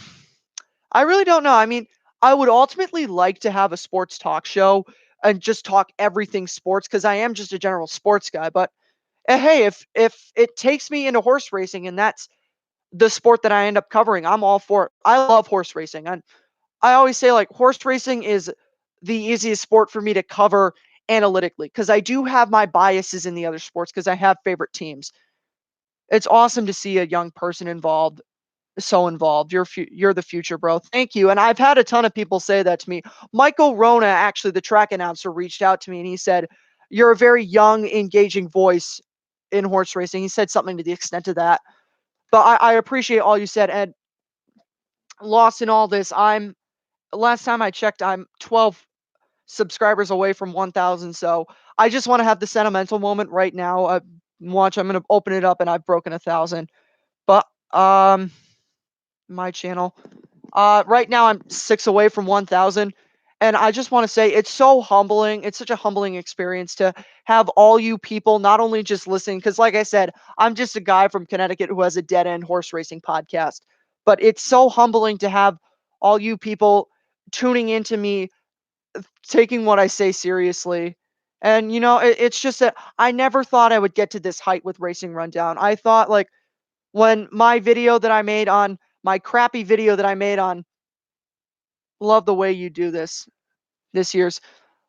I really don't know. I mean, I would ultimately like to have a sports talk show and just talk everything sports because I am just a general sports guy. But hey, if it takes me into horse racing and that's the sport that I end up covering, I'm all for it. I love horse racing. And I always say like horse racing is the easiest sport for me to cover analytically because I do have my biases in the other sports because I have favorite teams. It's awesome to see a young person involved, so involved. You're the future, bro. Thank you. And I've had a ton of people say that to me. Michael Rona, actually the track announcer, reached out to me and he said, "You're a very young, engaging voice in horse racing." He said something to the extent of that. But I appreciate all you said. And lost in all this, last time I checked, I'm 12 subscribers away from 1,000. So I just want to have the sentimental moment right now. I'm gonna open it up, and I've broken 1,000. But my channel, right now I'm 6 away from 1,000. And I just want to say it's so humbling. It's such a humbling experience to have all you people not only just listening, because like I said, I'm just a guy from Connecticut who has a dead end horse racing podcast. But it's so humbling to have all you people tuning into me, taking what I say seriously. And it's just that I never thought I would get to this height with Racing Rundown. I thought like when my crappy video that I made on love the way you do this year's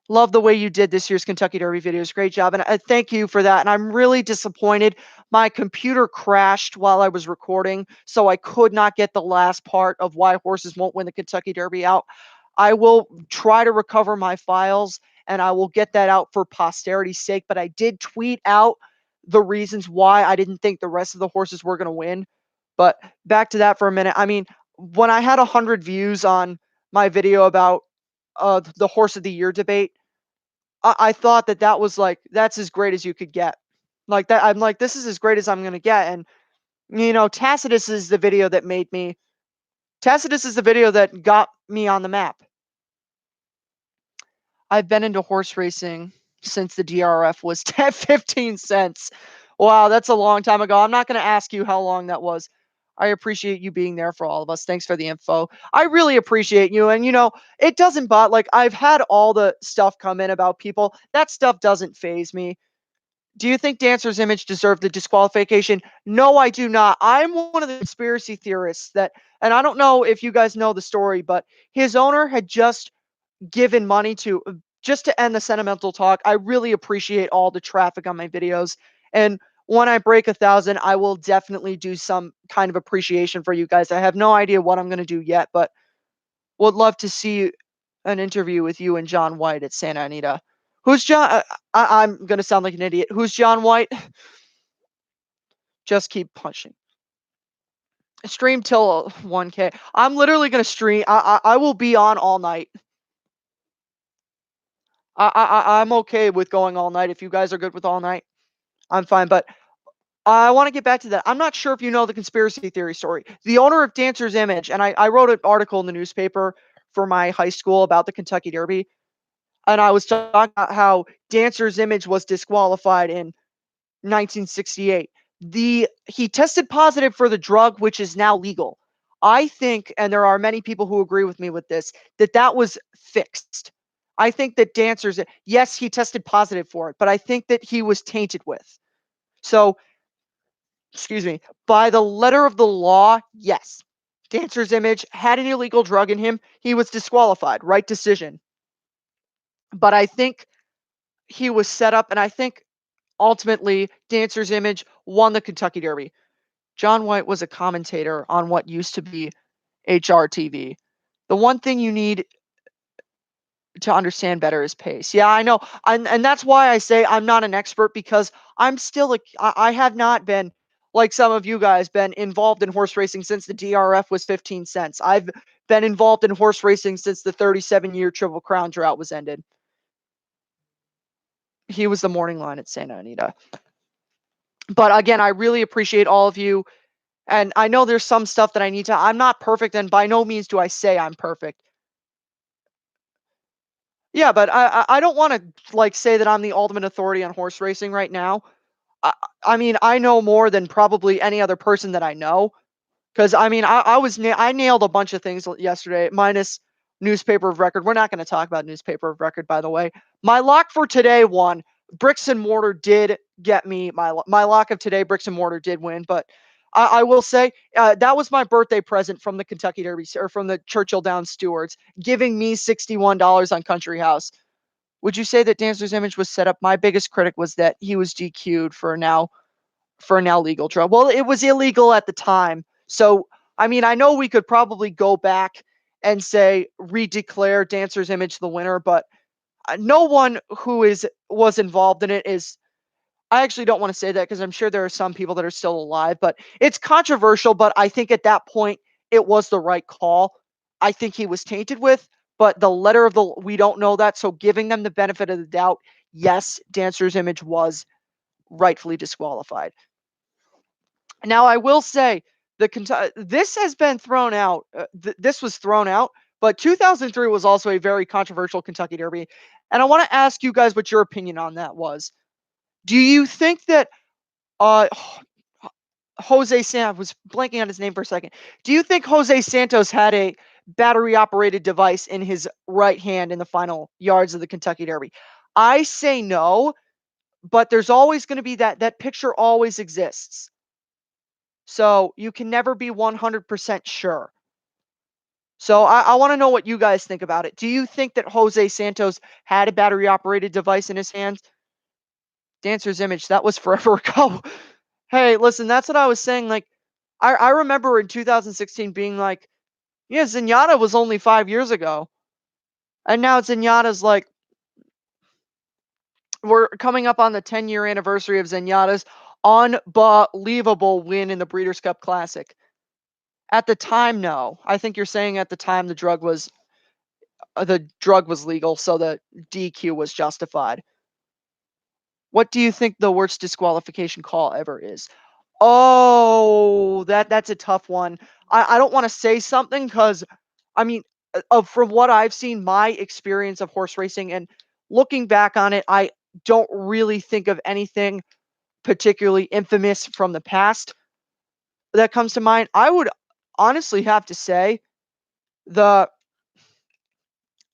love the way you did this year's Kentucky Derby videos. Great job. And I thank you for that. And I'm really disappointed. My computer crashed while I was recording, so I could not get the last part of why horses won't win the Kentucky Derby out. I will try to recover my files and I will get that out for posterity's sake. But I did tweet out the reasons why I didn't think the rest of the horses were going to win. But back to that for a minute. I mean, when I had 100 views on my video about the horse of the year debate, I thought that was like that's as great as you could get. Like that, I'm like, this is as great as I'm gonna get. And Tacitus is the video that made me. Tacitus is the video that got me on the map. I've been into horse racing since the DRF was 10, 15 cents. Wow, that's a long time ago. I'm not going to ask you how long that was. I appreciate you being there for all of us. Thanks for the info. I really appreciate you. And, it doesn't, but like I've had all the stuff come in about people. That stuff doesn't phase me. Do you think Dancer's Image deserved the disqualification? No, I do not. I'm one of the conspiracy theorists and I don't know if you guys know the story, but his owner had given money to just to end the sentimental talk. I really appreciate all the traffic on my videos. And when I break 1,000, I will definitely do some kind of appreciation for you guys. I have no idea what I'm going to do yet, but would love to see an interview with you and John White at Santa Anita. Who's John? I'm going to sound like an idiot. Who's John White? Just keep punching. Stream till 1K. I'm literally going to stream. I will be on all night. I'm okay with going all night. If you guys are good with all night, I'm fine. But I want to get back to that. I'm not sure if you know the conspiracy theory story. The owner of Dancer's Image, and I wrote an article in the newspaper for my high school about the Kentucky Derby, and I was talking about how Dancer's Image was disqualified in 1968. He tested positive for the drug, which is now legal. I think, and there are many people who agree with me with this, that that was fixed. I think that dancers, yes, he tested positive for it, but I think that he was tainted with. So, excuse me, by the letter of the law, yes. Dancer's image had an illegal drug in him. He was disqualified. Right decision. But I think he was set up, and I think ultimately Dancer's image won the Kentucky Derby. John White was a commentator on what used to be HRTV. The one thing you need to understand better is pace. Yeah, I know. And that's why I say I'm not an expert because I'm still I have not been like some of you guys been involved in horse racing since the DRF was 15 cents. I've been involved in horse racing since the 37-year Triple Crown drought was ended. He was the morning line at Santa Anita. But again, I really appreciate all of you. And I know there's some stuff that I need to. I'm not perfect, and by no means do I say I'm perfect. Yeah, but I don't want to like say that I'm the ultimate authority on horse racing right now. I, I mean, I know more than probably any other person that I know. Because I mean, I nailed a bunch of things yesterday, minus newspaper of record. We're not going to talk about newspaper of record, by the way. My lock for today won. Bricks and mortar did get me my lock of today. Bricks and mortar did win, but I will say that was my birthday present from the Kentucky Derby or from the Churchill Downs Stewards, giving me $61 on Country House. Would you say that Dancer's image was set up? My biggest critic was that he was DQ'd for now legal drug. Well, it was illegal at the time. So, I mean, I know we could probably go back and say redeclare Dancer's image the winner, but no one who was involved in it is. I actually don't want to say that because I'm sure there are some people that are still alive, but it's controversial. But I think at that point it was the right call. I think he was tainted with, but the letter of the we don't know that. So giving them the benefit of the doubt, yes, Dancer's image was rightfully disqualified. Now, I will say this has been thrown out. This was thrown out, but 2003 was also a very controversial Kentucky Derby, and I want to ask you guys what your opinion on that was. Do you think that uh, Jose Santos was blanking on his name for a second? Do you think Jose Santos had a battery operated device in his right hand in the final yards of the Kentucky Derby? I say no, but there's always going to be that picture always exists. So you can never be 100% sure. So I want to know what you guys think about it. Do you think that Jose Santos had a battery operated device in his hands? Dancer's image, that was forever ago. Hey, listen, that's what I was saying. Like, I remember in 2016 being like, yeah, Zenyatta was only 5 years ago. And now Zenyatta's like, we're coming up on the 10-year anniversary of Zenyatta's unbelievable win in the Breeders' Cup Classic. At the time, no. I think you're saying at the time the drug was legal, so the DQ was justified. What do you think the worst disqualification call ever is? Oh, that's a tough one. I don't want to say something because I mean, from what I've seen, my experience of horse racing and looking back on it, I don't really think of anything particularly infamous from the past that comes to mind. I would honestly have to say the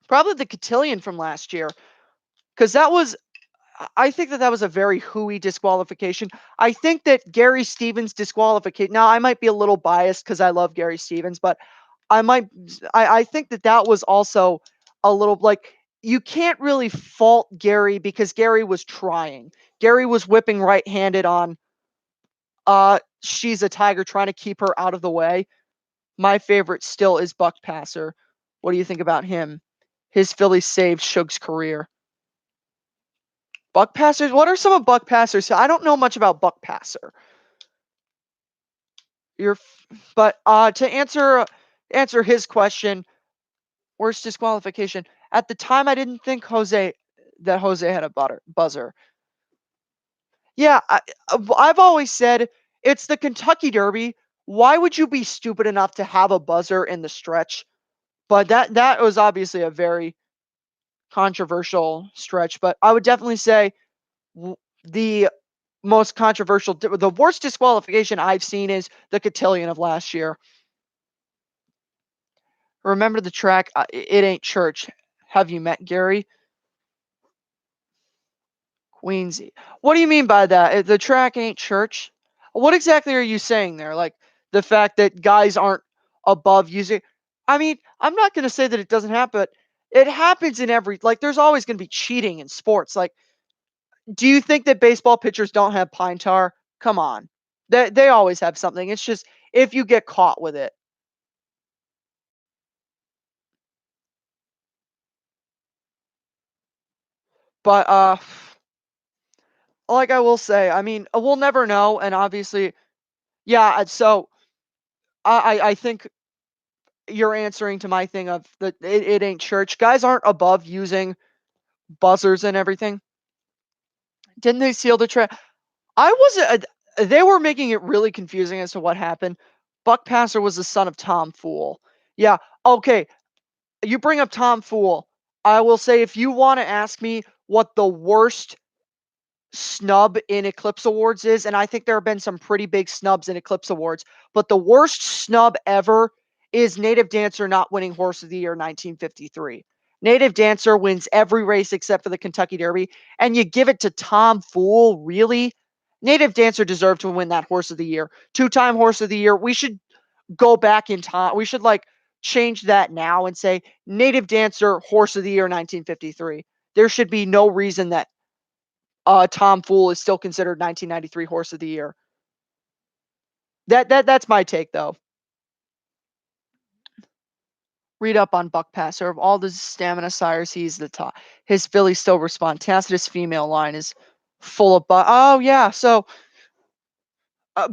probably the cotillion from last year, because I think that was a very hooey disqualification. I think that Gary Stevens disqualification. Now, I might be a little biased because I love Gary Stevens, but I might. I think that was also a little like you can't really fault Gary because Gary was trying. Gary was whipping right-handed on. She's a tiger, trying to keep her out of the way. My favorite still is Buck Passer. What do you think about him? His filly saved Shug's career. Buck Passers? What are some of Buck Passers? I don't know much about Buck Passer. But to answer his question, worst disqualification. At the time, I didn't think Jose had a buzzer. Yeah, I've always said it's the Kentucky Derby. Why would you be stupid enough to have a buzzer in the stretch? But that was obviously a very controversial stretch. But I would definitely say the most controversial, the worst disqualification I've seen is the cotillion of last year. Remember the track, It Ain't Church. Have you met Gary? Queensy. What do you mean by that? The track ain't church? What exactly are you saying there? Like the fact that guys aren't above using. I mean, I'm not going to say that it doesn't happen, but it happens in every, like, there's always going to be cheating in sports. Like, do you think that baseball pitchers don't have pine tar? Come on. They always have something. It's just if you get caught with it. But like I will say, I mean, we'll never know, and obviously, yeah. So I think you're answering to my thing of the it ain't church. Guys aren't above using buzzers and everything. Didn't they seal the track? I wasn't. They were making it really confusing as to what happened. Buck Passer was the son of Tom Fool. Yeah. Okay. You bring up Tom Fool. I will say if you want to ask me what the worst snub in Eclipse Awards is, and I think there have been some pretty big snubs in Eclipse Awards, but the worst snub ever is Native Dancer not winning Horse of the Year 1953. Native Dancer wins every race except for the Kentucky Derby, and you give it to Tom Fool, really? Native Dancer deserved to win that Horse of the Year. Two-time Horse of the Year. We should go back in time. We should like change that now and say Native Dancer Horse of the Year 1953. There should be no reason that Tom Fool is still considered 1993 Horse of the Year. That's my take though. Read up on Buck Passer. Of all the stamina sires, he's the top. His fillies still respond. Tacitus female line is full of buck. Oh yeah, so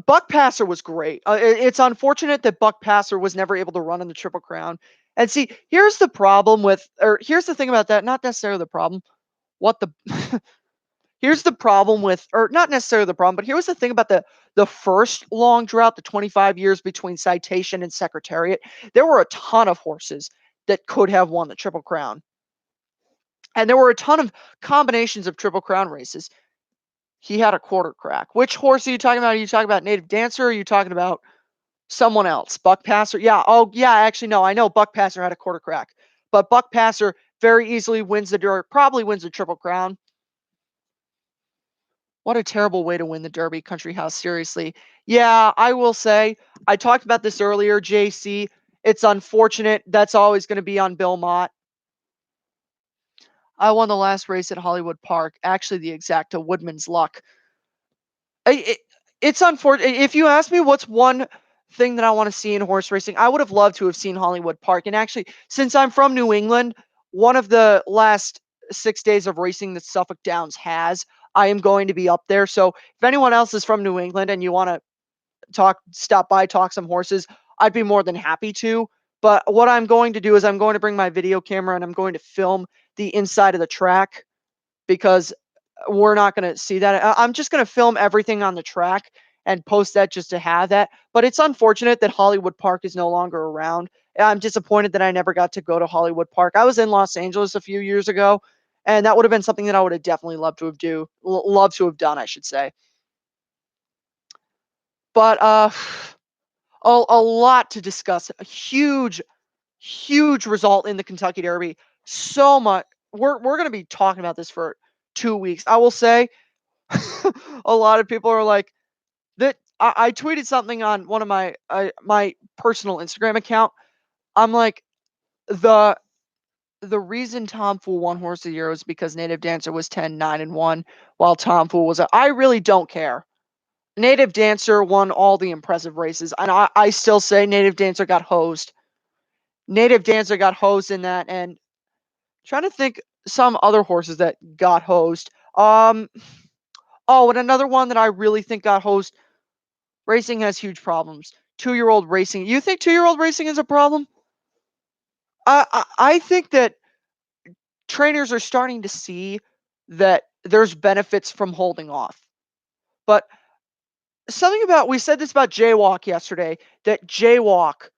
Buck Passer was great. It's unfortunate that Buck Passer was never able to run in the Triple Crown. And see, here's the problem with, or here's the thing about that. Not necessarily the problem. What the Here's the problem with, or not necessarily the problem, but here was the thing about the first long drought, the 25 years between Citation and Secretariat. There were a ton of horses that could have won the Triple Crown, and there were a ton of combinations of Triple Crown races. He had a quarter crack. Which horse are you talking about? Are you talking about Native Dancer? Or are you talking about someone else? Buck Passer? Yeah. Oh, yeah. Actually, no. I know Buck Passer had a quarter crack, but Buck Passer very easily wins the Derby. Probably wins the Triple Crown. What a terrible way to win the Derby Country House, seriously. Yeah, I will say, I talked about this earlier, JC. It's unfortunate. That's always going to be on Bill Mott. I won the last race at Hollywood Park. Actually, the exacta Woodman's Luck. It, it's unfortunate. If you ask me what's one thing that I want to see in horse racing, I would have loved to have seen Hollywood Park. And actually, since I'm from New England, one of the last 6 days of racing that Suffolk Downs has, I am going to be up there. So if anyone else is from New England and you want to stop by, talk some horses, I'd be more than happy to. But what I'm going to do is I'm going to bring my video camera and I'm going to film the inside of the track because we're not going to see that. I'm just going to film everything on the track and post that just to have that. But it's unfortunate that Hollywood Park is no longer around. I'm disappointed that I never got to go to Hollywood Park. I was in Los Angeles a few years ago, and that would have been something that I would have definitely loved to have done, I should say. But a lot to discuss. A huge result in the Kentucky Derby. So much. We're going to be talking about this for 2 weeks. I will say a lot of people are like that. I tweeted something on one of my personal Instagram account. I'm like the reason Tom Fool won Horse of the Year was because Native Dancer was 10-9-1, while Tom Fool was. I really don't care. Native Dancer won all the impressive races, and I still say Native Dancer got hosed. Native Dancer got hosed in that, and trying to think some other horses that got hosed. Oh, and another one that I really think got hosed. Racing has huge problems. 2-year-old racing. You think 2-year-old racing is a problem? I think that trainers are starting to see that there's benefits from holding off. But something about, we said this about Jaywalk yesterday, that Jaywalk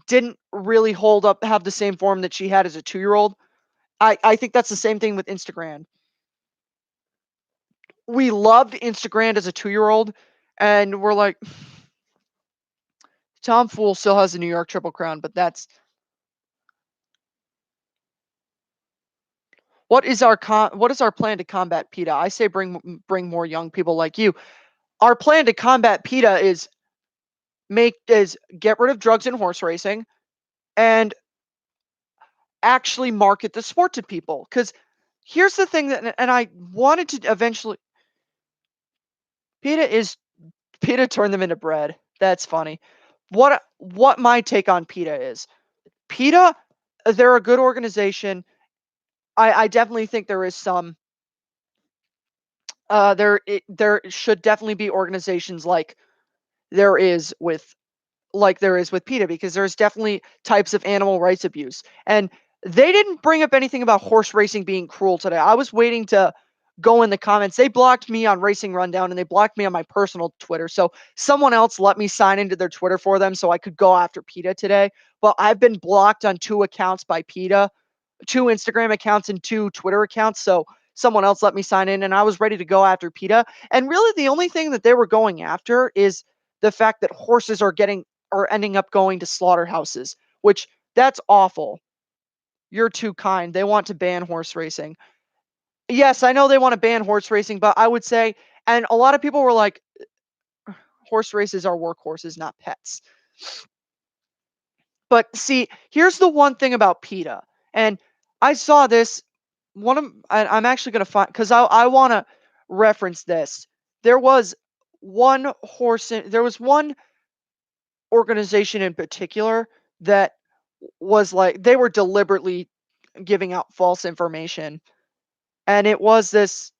didn't really have the same form that she had as a 2-year-old. I think that's the same thing with Instagram. We loved Instagram as a 2-year-old, and we're like, Tom Fool still has the New York Triple Crown, but that's what is our plan to combat PETA? I say bring more young people like you. Our plan to combat PETA is get rid of drugs and horse racing and actually market the sport to people. Because here's the thing that, and I wanted to eventually, PETA is PETA turned them into bread. That's funny. What my take on PETA is? PETA, they're a good organization. I definitely think there is some there should definitely be organizations there is with there is with PETA, because there's definitely types of animal rights abuse. And they didn't bring up anything about horse racing being cruel today. I was waiting to go in the comments. They blocked me on Racing Rundown and they blocked me on my personal Twitter. So someone else let me sign into their Twitter for them so I could go after PETA today. But I've been blocked on 2 accounts by PETA, 2 Instagram accounts and 2 Twitter accounts. So someone else let me sign in and I was ready to go after PETA. And really the only thing that they were going after is the fact that horses are ending up going to slaughterhouses, which that's awful. You're too kind. They want to ban horse racing. Yes, I know they want to ban horse racing, but I would say, and a lot of people were like, horse races are workhorses, not pets. But see, here's the one thing about PETA, and I saw this. I'm actually gonna find because I want to reference this. There was there was one organization in particular that was like they were deliberately giving out false information, and it was this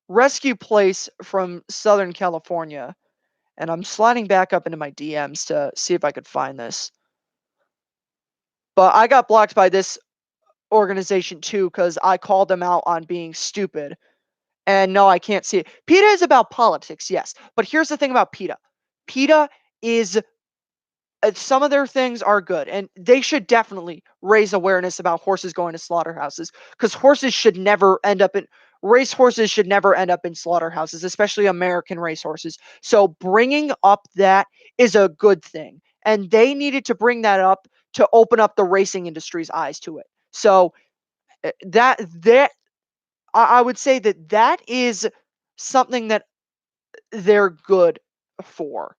rescue place from Southern California. And I'm sliding back up into my DMs to see if I could find this. But I got blocked by this organization too because I called them out on being stupid. And no, I can't see it. PETA is about politics, yes. But here's the thing about PETA. PETA is some of their things are good, and they should definitely raise awareness about horses going to slaughterhouses, because race horses should never end up in slaughterhouses, especially American racehorses. So bringing up that is a good thing, and they needed to bring that up to open up the racing industry's eyes to it. So that I would say that is something that they're good for.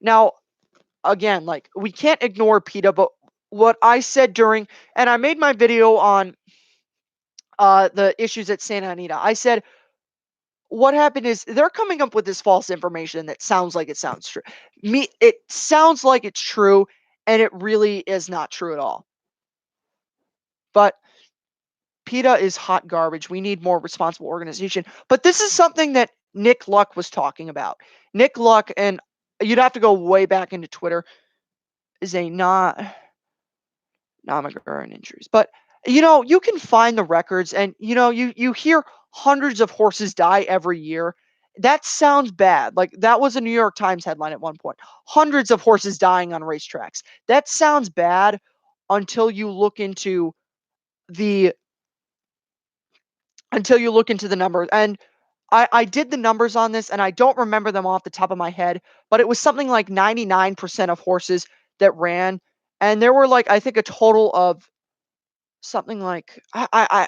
Now, again, like we can't ignore PETA, but what I said and I made my video on the issues at Santa Anita. I said what happened is they're coming up with this false information that sounds like it sounds true. It sounds like it's true, and it really is not true at all. But PETA is hot garbage. We need more responsible organization. But this is something that Nick Luck was talking about. Nick Luck, and you'd have to go way back into Twitter, is a not non-McGurran injuries. But you can find the records, and you hear hundreds of horses die every year. That sounds bad. Like that was a New York Times headline at one point. Hundreds of horses dying on racetracks. That sounds bad until you look into the numbers. And I did the numbers on this, and I don't remember them off the top of my head, but it was something like 99% of horses that ran, and there were like I think a total of something like I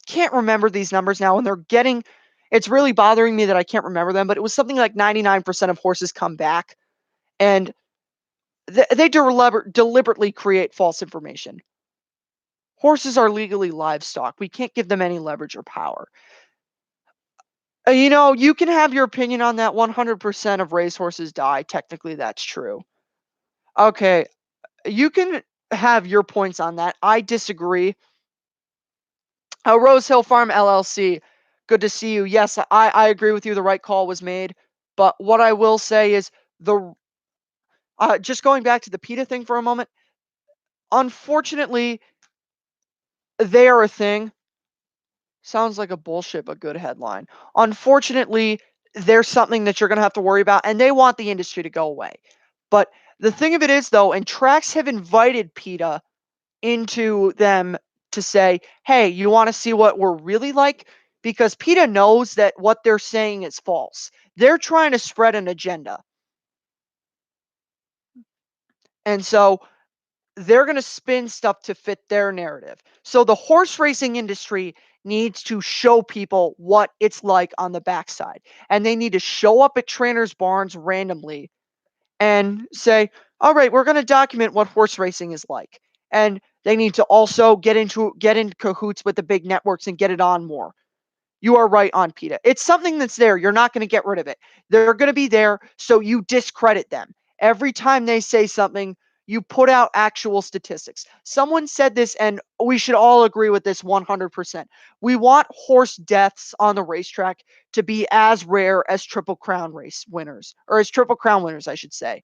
can't remember these numbers now, and it's really bothering me that I can't remember them, but it was something like 99% of horses come back, and they deliberately create false information. Horses are legally livestock. We can't give them any leverage or power. You can have your opinion on that. 100% of racehorses die. Technically, that's true. Okay, you can have your points on that. I disagree. Rose Hill Farm LLC, good to see you. Yes, I agree with you. The right call was made. But what I will say is just going back to the PETA thing for a moment. Unfortunately, they are a thing. Sounds like a bullshit, but good headline. Unfortunately, there's something that you're going to have to worry about, and they want the industry to go away. But the thing of it is, though, and tracks have invited PETA into them to say, hey, you want to see what we're really like? Because PETA knows that what they're saying is false. They're trying to spread an agenda. And so they're going to spin stuff to fit their narrative. So the horse racing industry needs to show people what it's like on the backside. And they need to show up at trainers' barns randomly and say, all right, we're going to document what horse racing is like. And they need to also get in cahoots with the big networks and get it on more. You are right on PETA. It's something that's there. You're not going to get rid of it. They're going to be there, so you discredit them. Every time they say something, you put out actual statistics. Someone said this, and we should all agree with this 100%. We want horse deaths on the racetrack to be as rare as Triple Crown race winners, or as Triple Crown winners, I should say.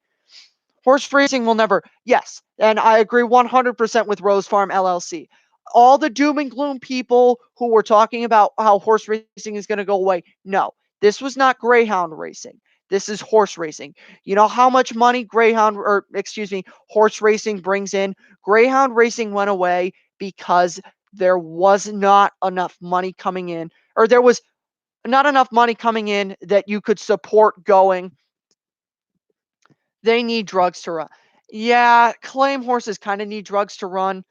Horse racing will never, yes, and I agree 100% with Rose Farm LLC. All the doom and gloom people who were talking about how horse racing is going to go away, no, this was not greyhound racing. This is horse racing. You know how much money horse racing brings in? Greyhound racing went away because there was not enough money coming in, or there was not enough money coming in that you could support going. They need drugs to run. Yeah, claim horses kind of need drugs to run.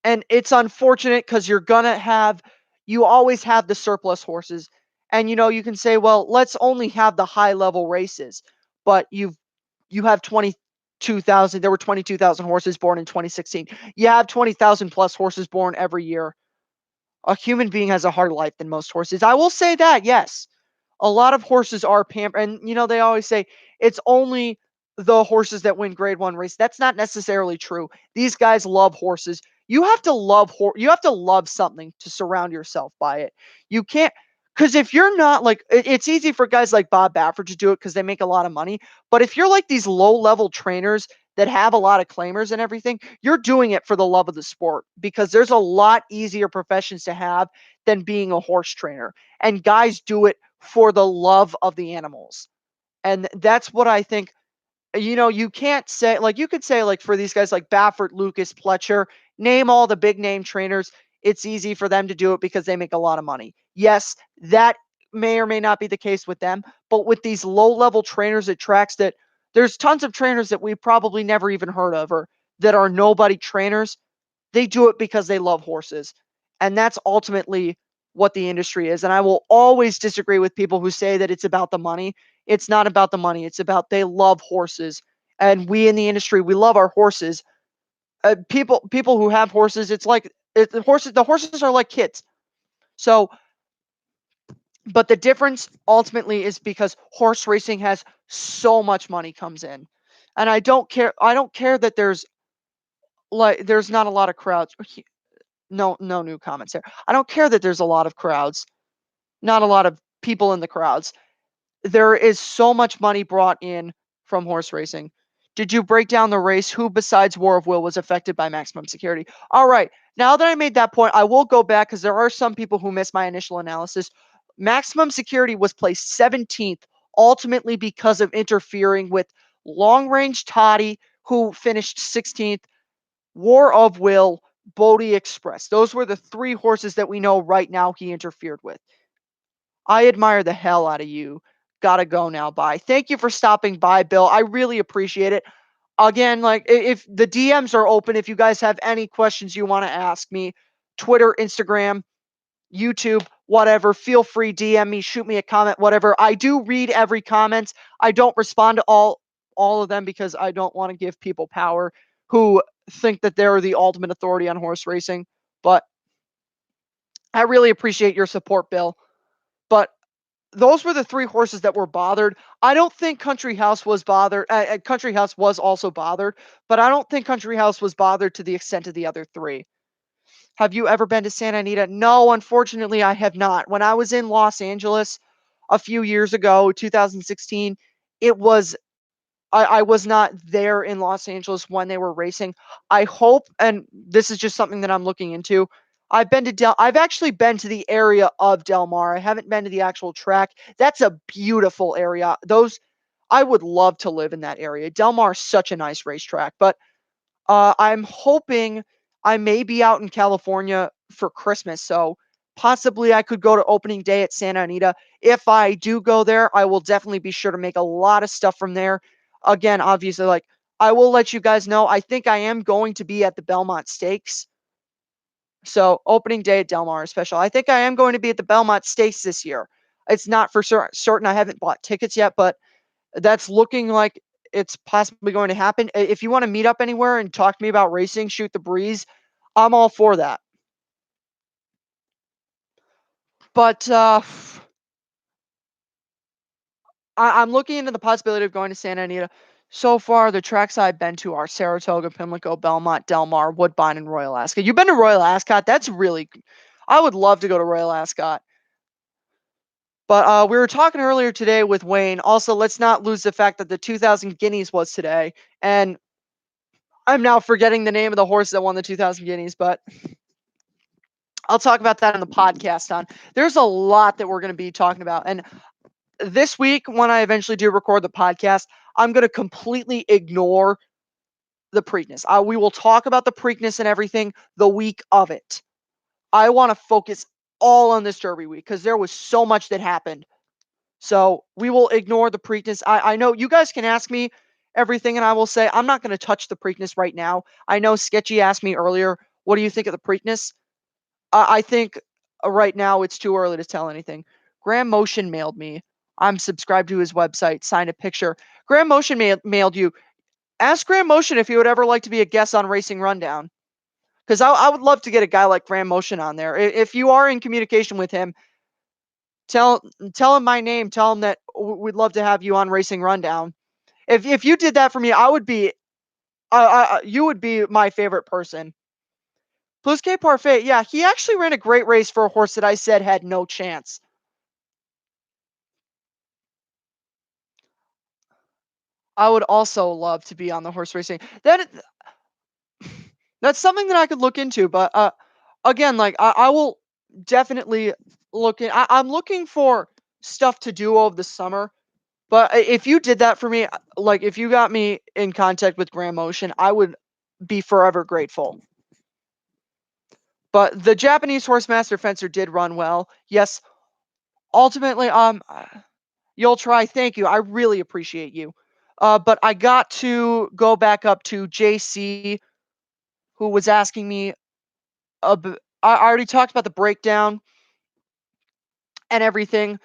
And it's unfortunate because you always have the surplus horses. And you can say, well, let's only have the high level races. But you have 22,000, there were 22,000 horses born in 2016. You have 20,000 plus horses born every year. A human being has a harder life than most horses. I will say that, yes. A lot of horses are pampered, and they always say it's only the horses that win grade 1 race. That's not necessarily true. These guys love horses. You have to love something to surround yourself by it. You can't, cuz if you're not like it's easy for guys like Bob Baffert to do it cuz they make a lot of money, but if you're like these low-level trainers that have a lot of claimers and everything, you're doing it for the love of the sport because there's a lot easier professions to have than being a horse trainer. And guys do it for the love of the animals. And that's what I think. You can't say, like, you could say, like, for these guys like Baffert, Lucas, Pletcher, name all the big name trainers. It's easy for them to do it because they make a lot of money. Yes, that may or may not be the case with them, but with these low level trainers at tracks that there's tons of trainers that we've probably never even heard of or that are nobody trainers. They do it because they love horses. And that's ultimately what the industry is. And I will always disagree with people who say that it's about the money. It's not about the money. It's about they love horses. And we in the industry, we love our horses. People who have horses, it's like the horses are like kids. So, but the difference ultimately is because horse racing has so much money comes in. And I don't care that there's not a lot of crowds. No, no new comments there. I don't care that there's a lot of crowds, not a lot of people in the crowds. There is so much money brought in from horse racing. Did you break down the race? Who besides War of Will was affected by maximum security? All right. Now that I made that point, I will go back because there are some people who missed my initial analysis. Maximum security was placed 17th, ultimately because of interfering with long range Toddy, who finished 16th, War of Will, Bodie Express. Those were the three horses that we know right now he interfered with. I admire the hell out of you. Gotta go now. Bye. Thank you for stopping by, Bill. I really appreciate it. Again, like if the DMs are open, if you guys have any questions you want to ask me, Twitter, Instagram, YouTube, whatever, feel free, DM me, shoot me a comment, whatever. I do read every comment. I don't respond to all of them because I don't want to give people power who think that they're the ultimate authority on horse racing. But I really appreciate your support, Bill. But those were the three horses that were bothered. I don't think Country House was bothered. Country House was also bothered, but I don't think Country House was bothered to the extent of the other three. Have you ever been to Santa Anita? No, unfortunately, I have not. When I was in Los Angeles a few years ago, 2016, it was I was not there in Los Angeles when they were racing. I hope, and this is just something that I'm looking into. I've actually been to the area of Del Mar. I haven't been to the actual track. That's a beautiful area. I would love to live in that area. Del Mar is such a nice racetrack, but I'm hoping I may be out in California for Christmas, so possibly I could go to opening day at Santa Anita. If I do go there, I will definitely be sure to make a lot of stuff from there. Again, obviously, like I will let you guys know. I think I am going to be at the Belmont Stakes. So opening day at Del Mar special. I think I am going to be at the Belmont Stakes this year. It's not for certain. I haven't bought tickets yet, but that's looking like it's possibly going to happen. If you want to meet up anywhere and talk to me about racing, shoot the breeze, I'm all for that. But I'm looking into the possibility of going to Santa Anita. So far, the tracks I've been to are Saratoga, Pimlico, Belmont, Del Mar, Woodbine, and Royal Ascot. You've been to Royal Ascot? That's really. I would love to go to Royal Ascot. But we were talking earlier today with Wayne. Also, let's not lose the fact that the 2000 Guineas was today. And I'm now forgetting the name of the horse that won the 2000 Guineas, but I'll talk about that in the podcast on. There's a lot that we're going to be talking about. And this week, when I eventually do record the podcast, I'm going to completely ignore the Preakness. We will talk about the Preakness and everything the week of it. I want to focus all on this Derby week because there was so much that happened. So we will ignore the Preakness. I know you guys can ask me everything, and I will say I'm not going to touch the Preakness right now. I know Sketchy asked me earlier, what do you think of the Preakness? I think right now it's too early to tell anything. Graham Motion mailed me. I'm subscribed to his website, signed a picture. Graham Motion mailed you. Ask Graham Motion if he would ever like to be a guest on Racing Rundown. Because I would love to get a guy like Graham Motion on there. If you are in communication with him, tell him my name. Tell him that we'd love to have you on Racing Rundown. If you did that for me, I would be you would be my favorite person. Plus K Parfait, yeah, he actually ran a great race for a horse that I said had no chance. I would also love to be on the horse racing. That's something that I could look into, but again, like I will definitely look in. I'm looking for stuff to do over the summer. But if you did that for me, like if you got me in contact with Graham Ocean, I would be forever grateful. But the Japanese Horsemaster Fencer did run well. Yes, ultimately, you'll try. Thank you. I really appreciate you. But I got to go back up to JC, who was asking me. I already talked about the breakdown and everything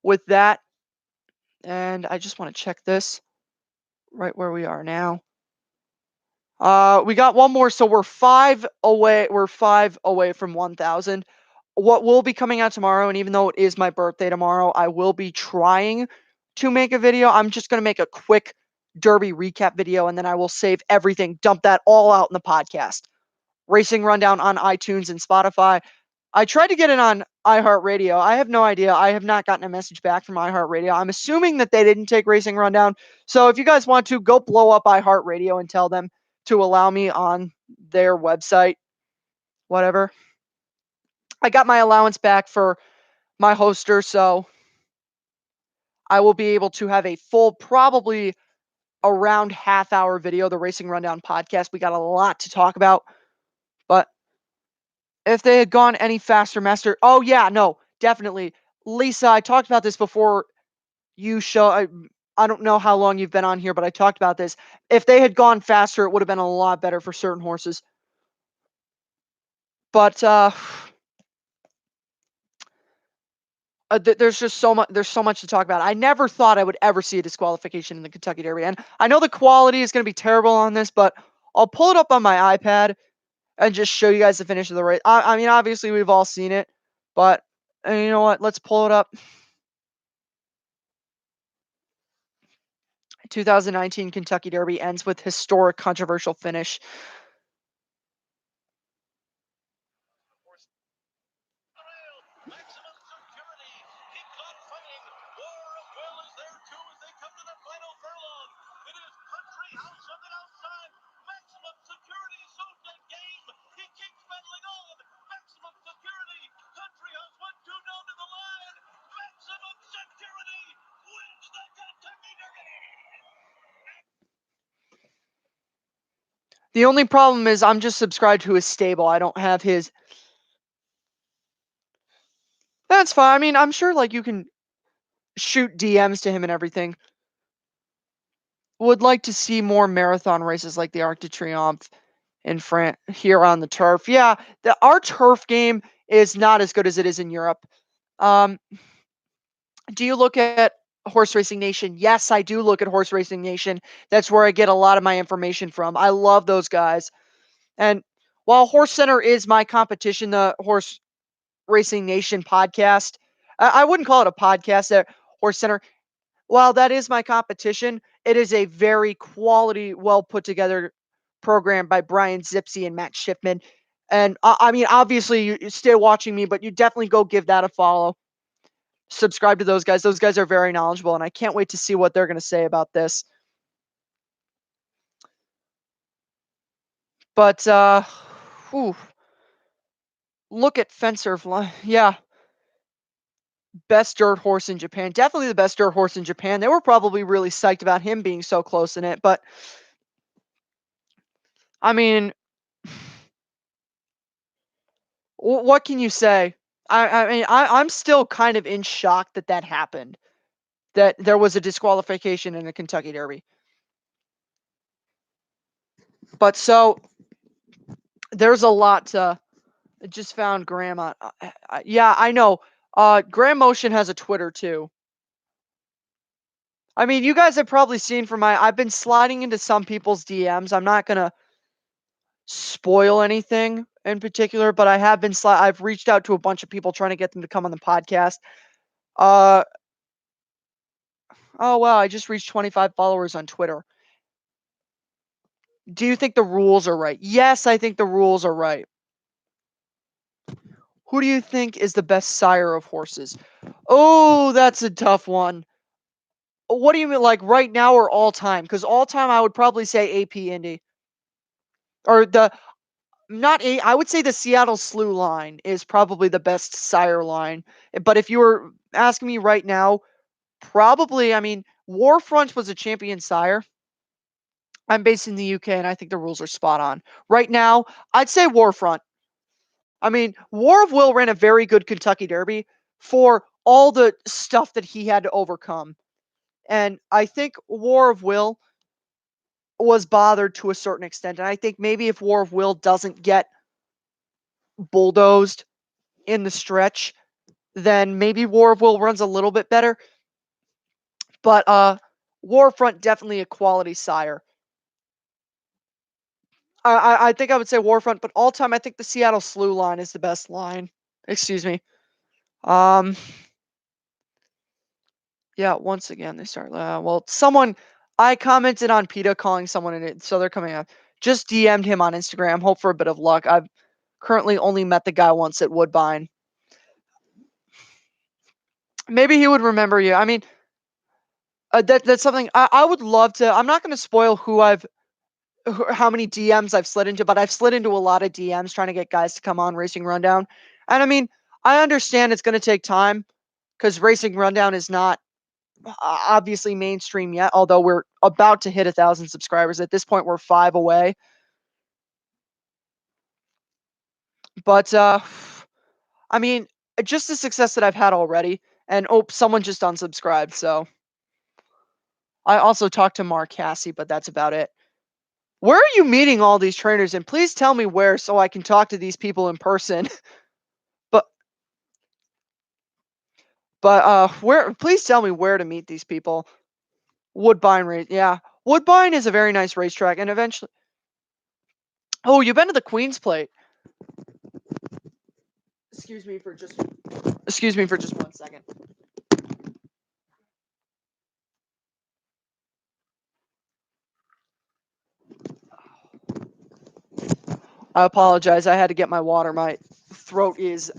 with that, and I just want to check this right where we are now. We got one more, so we're 5 away. We're 5 away from 1,000. What will be coming out tomorrow, and even though it is my birthday tomorrow, I will be trying to make a video. I'm just gonna make a quick Derby recap video, and then I will save everything, dump that all out in the podcast. Racing Rundown on iTunes and Spotify. I tried to get it on iHeartRadio. I have no idea. I have not gotten a message back from iHeartRadio. I'm assuming that they didn't take Racing Rundown. So if you guys want to, go blow up iHeartRadio and tell them to allow me on their website. Whatever. I got my allowance back for my hoster, so I will be able to have a full, probably around half-hour video, the Racing Rundown podcast. We got a lot to talk about, but if they had gone any faster, Master. Oh yeah, no, definitely. Lisa, I talked about this before you show. I don't know how long you've been on here, but I talked about this. If they had gone faster, it would have been a lot better for certain horses. But there's just so much. There's so much to talk about. I never thought I would ever see a disqualification in the Kentucky Derby, and I know the quality is going to be terrible on this, but I'll pull it up on my iPad and just show you guys the finish of the race. I mean, obviously we've all seen it, but you know what? Let's pull it up. 2019 Kentucky Derby ends with historic controversial finish. The only problem is I'm just subscribed to his stable. I don't have his. That's fine. I mean, I'm sure like you can shoot DMs to him and everything. would like to see more marathon races like the Arc de Triomphe in France here on the turf. Yeah, our turf game is not as good as it is in Europe. Um, do you look at Horse Racing Nation? Yes, I do look at Horse Racing Nation. That's where I get a lot of my information from. I love those guys. And while Horse Center is my competition, the Horse Racing Nation podcast, I wouldn't call it a podcast at Horse Center. While that is my competition, it is a very quality, well put together program by Brian Zipsey and Matt Shipman. And I mean, obviously, you stay watching me, but you definitely go give that a follow. Subscribe to those guys. Those guys are very knowledgeable, and I can't wait to see what they're going to say about this. But whew, look at Fencer. Yeah, best dirt horse in Japan. Definitely the best dirt horse in Japan. They were probably really psyched about him being so close in it. But I mean, what can you say? I mean, I'm still kind of in shock that that happened. That there was a disqualification in the Kentucky Derby. But so there's a lot to. I just found Grandma. Yeah, I know. Graham Motion has a Twitter too. I mean, you guys have probably seen from my. I've been sliding into some people's DMs. I'm not gonna spoil anything in particular, but I have been. I've reached out to a bunch of people trying to get them to come on the podcast. Uh, oh wow, I just reached 25 followers on Twitter. Do you think the rules are right? Yes, I think the rules are right. Who do you think is the best sire of horses? Oh, that's a tough one. What do you mean, like right now or all time? Because all time, I would probably say AP Indy or the not a. I would say the Seattle Slew line is probably the best sire line. But if you were asking me right now, probably. I mean, Warfront was a champion sire. I'm based in the UK, and I think the rules are spot on. Right now, I'd say Warfront. I mean, War of Will ran a very good Kentucky Derby for all the stuff that he had to overcome. And I think War of Will was bothered to a certain extent. And I think maybe if War of Will doesn't get bulldozed in the stretch, then maybe War of Will runs a little bit better. But Warfront definitely a quality sire. I think I would say Warfront, but all time I think the Seattle Slew line is the best line. Excuse me. Um, yeah. Once again, they start. Well, someone I commented on PETA calling someone in it, so they're coming up. Just DM'd him on Instagram. Hope for a bit of luck. I've currently only met the guy once at Woodbine. Maybe he would remember you. I mean, that's something I would love to. I'm not going to spoil how many DMs I've slid into, but I've slid into a lot of DMs trying to get guys to come on Racing Rundown. And I mean, I understand it's going to take time because Racing Rundown is not obviously mainstream yet, although we're about to hit 1,000 subscribers. At this point, we're 5 away. But I mean, just the success that I've had already. And oh, someone just unsubscribed. So I also talked to Mark Cassie, but that's about it. Where are you meeting all these trainers? And please tell me where so I can talk to these people in person. but where please tell me where to meet these people. Woodbine race. Yeah. Woodbine is a very nice racetrack and eventually Oh, you've been to the Queen's Plate. Excuse me for just excuse me for just 1 second. I apologize. I had to get my water. My throat is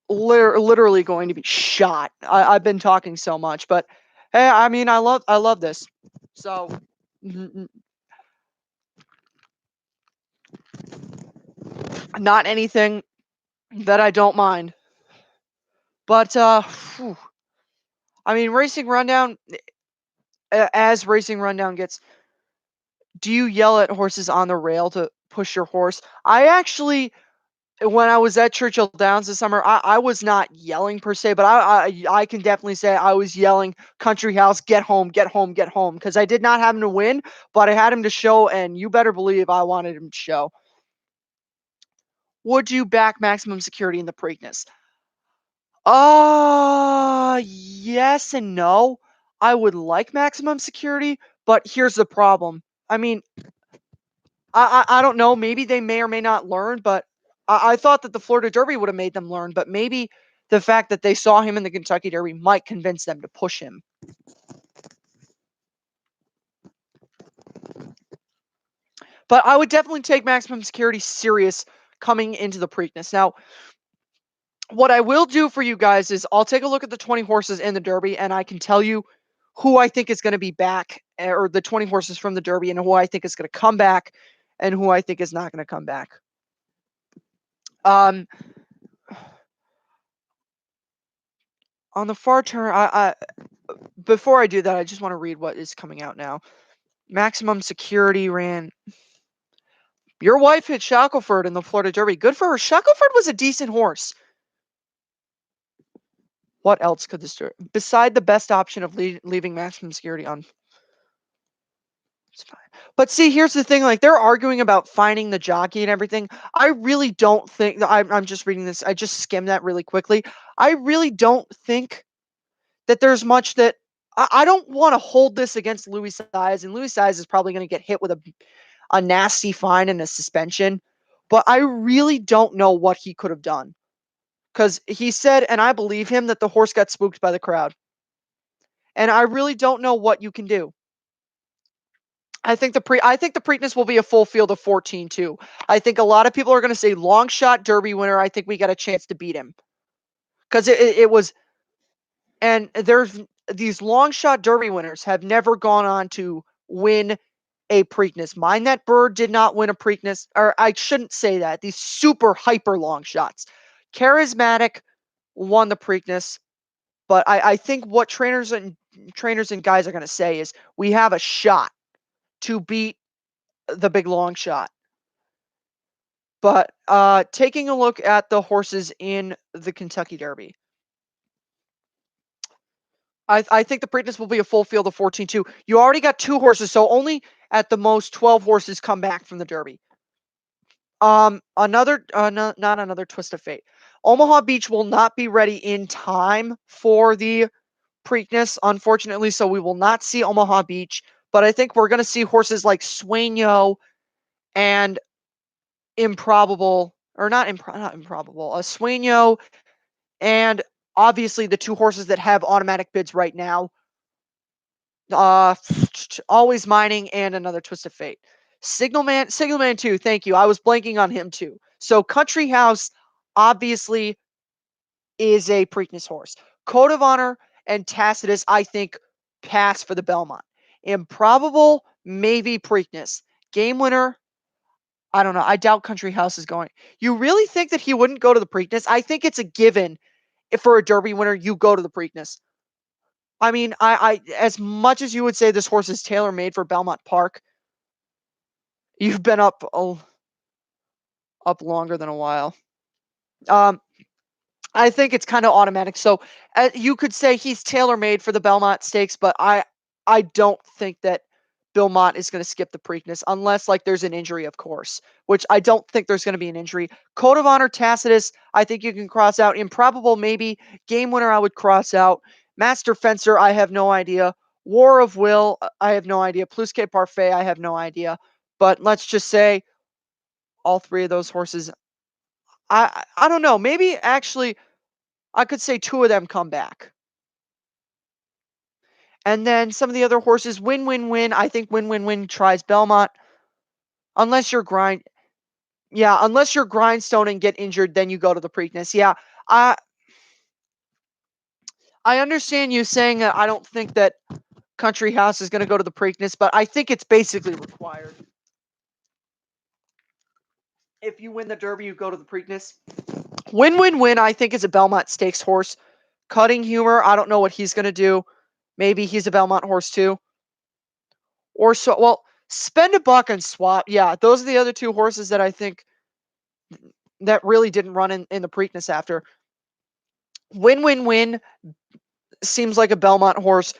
literally going to be shot. I've been talking so much, but hey, I mean, I love this. So, not anything that I don't mind. But I mean, Racing Rundown. As Racing Rundown gets, do you yell at horses on the rail to push your horse? I actually When I was at Churchill Downs this summer, I was not yelling per se, but I can definitely say I was yelling, "Country House, get home, get home, get home," because I did not have him to win, but I had him to show, and you better believe I wanted him to show. Would you back maximum security in the Preakness? Yes and no. I would like maximum security, but here's the problem. I mean, I don't know. Maybe they may or may not learn, but I thought that the Florida Derby would have made them learn. But maybe the fact that they saw him in the Kentucky Derby might convince them to push him. But I would definitely take maximum security serious coming into the Preakness. Now, what I will do for you guys is I'll take a look at the 20 horses in the Derby, and I can tell you who I think is going to be back, or the 20 horses from the Derby, and who I think is going to come back, and who I think is not going to come back. Um, on the far turn, before I do that, I just want to read what is coming out now. Maximum Security ran. Your wife hit Shackelford in the Florida Derby. Good for her. Shackelford was a decent horse. What else could this do? Beside the best option of leaving Maximum Security on. It's fine. But see, here's the thing. Like, they're arguing about finding the jockey and everything. I really don't think. I'm just reading this. I just skimmed that really quickly. I really don't think that there's much that. I don't want to hold this against Louis Size, and Louis Size is probably going to get hit with a nasty fine and a suspension. But I really don't know what he could have done. Because he said, and I believe him, that the horse got spooked by the crowd. And I really don't know what you can do. I think the Preakness will be a full field of 14 too. I think a lot of people are going to say long shot Derby winner. I think we got a chance to beat him. Because it was, and there's these long shot Derby winners have never gone on to win a Preakness. Mind that Bird did not win a Preakness, or I shouldn't say that. These super hyper long shots. Charismatic won the Preakness, but I think what trainers and guys are going to say is we have a shot to beat the big long shot. But taking a look at the horses in the Kentucky Derby, I think the Preakness will be a full field of 14 too. You already got 2 horses, so only at the most 12 horses come back from the Derby. Another no, not another twist of fate. Omaha Beach will not be ready in time for the Preakness, unfortunately, so we will not see Omaha Beach. But I think we're going to see horses like Sueño and Improbable, or not Improbable, Sueño, and obviously the 2 horses that have automatic bids right now. Uh, Always Mining and another twist of fate. Signalman 2, thank you. I was blanking on him too. So Country House obviously is a Preakness horse. Code of Honor and Tacitus, I think, pass for the Belmont. Improbable, maybe Preakness. Game Winner, I don't know. I doubt Country House is going. You really think that he wouldn't go to the Preakness? I think it's a given if for a Derby winner you go to the Preakness. I mean, I as much as you would say this horse is tailor made for Belmont Park, you've been up longer than a while. Um, I think it's kind of automatic. So you could say he's tailor made for the Belmont Stakes, but I don't think that Belmont is going to skip the Preakness unless like there's an injury, of course, which I don't think there's going to be an injury. Code of Honor Tacitus, I think you can cross out. Improbable, maybe. Game Winner, I would cross out. Master Fencer, I have no idea. War of Will, I have no idea. Plus Que Parfait, I have no idea. But let's just say all 3 of those horses. I don't know. Maybe actually I could say 2 of them come back. And then some of the other horses, win. I think win tries Belmont. Unless you're unless you're grindstone and get injured, then you go to the Preakness. Yeah, I I understand you saying that I don't think that Country House is going to go to the Preakness, but I think it's basically required. If you win the Derby, you go to the Preakness. Win. I think is a Belmont Stakes horse. Cutting Humor, I don't know what he's going to do. Maybe he's a Belmont horse too. Or so, well, spend a buck and swap. Yeah, those are the other 2 horses that I think that really didn't run in the Preakness after. Win Win Win seems like a Belmont horse.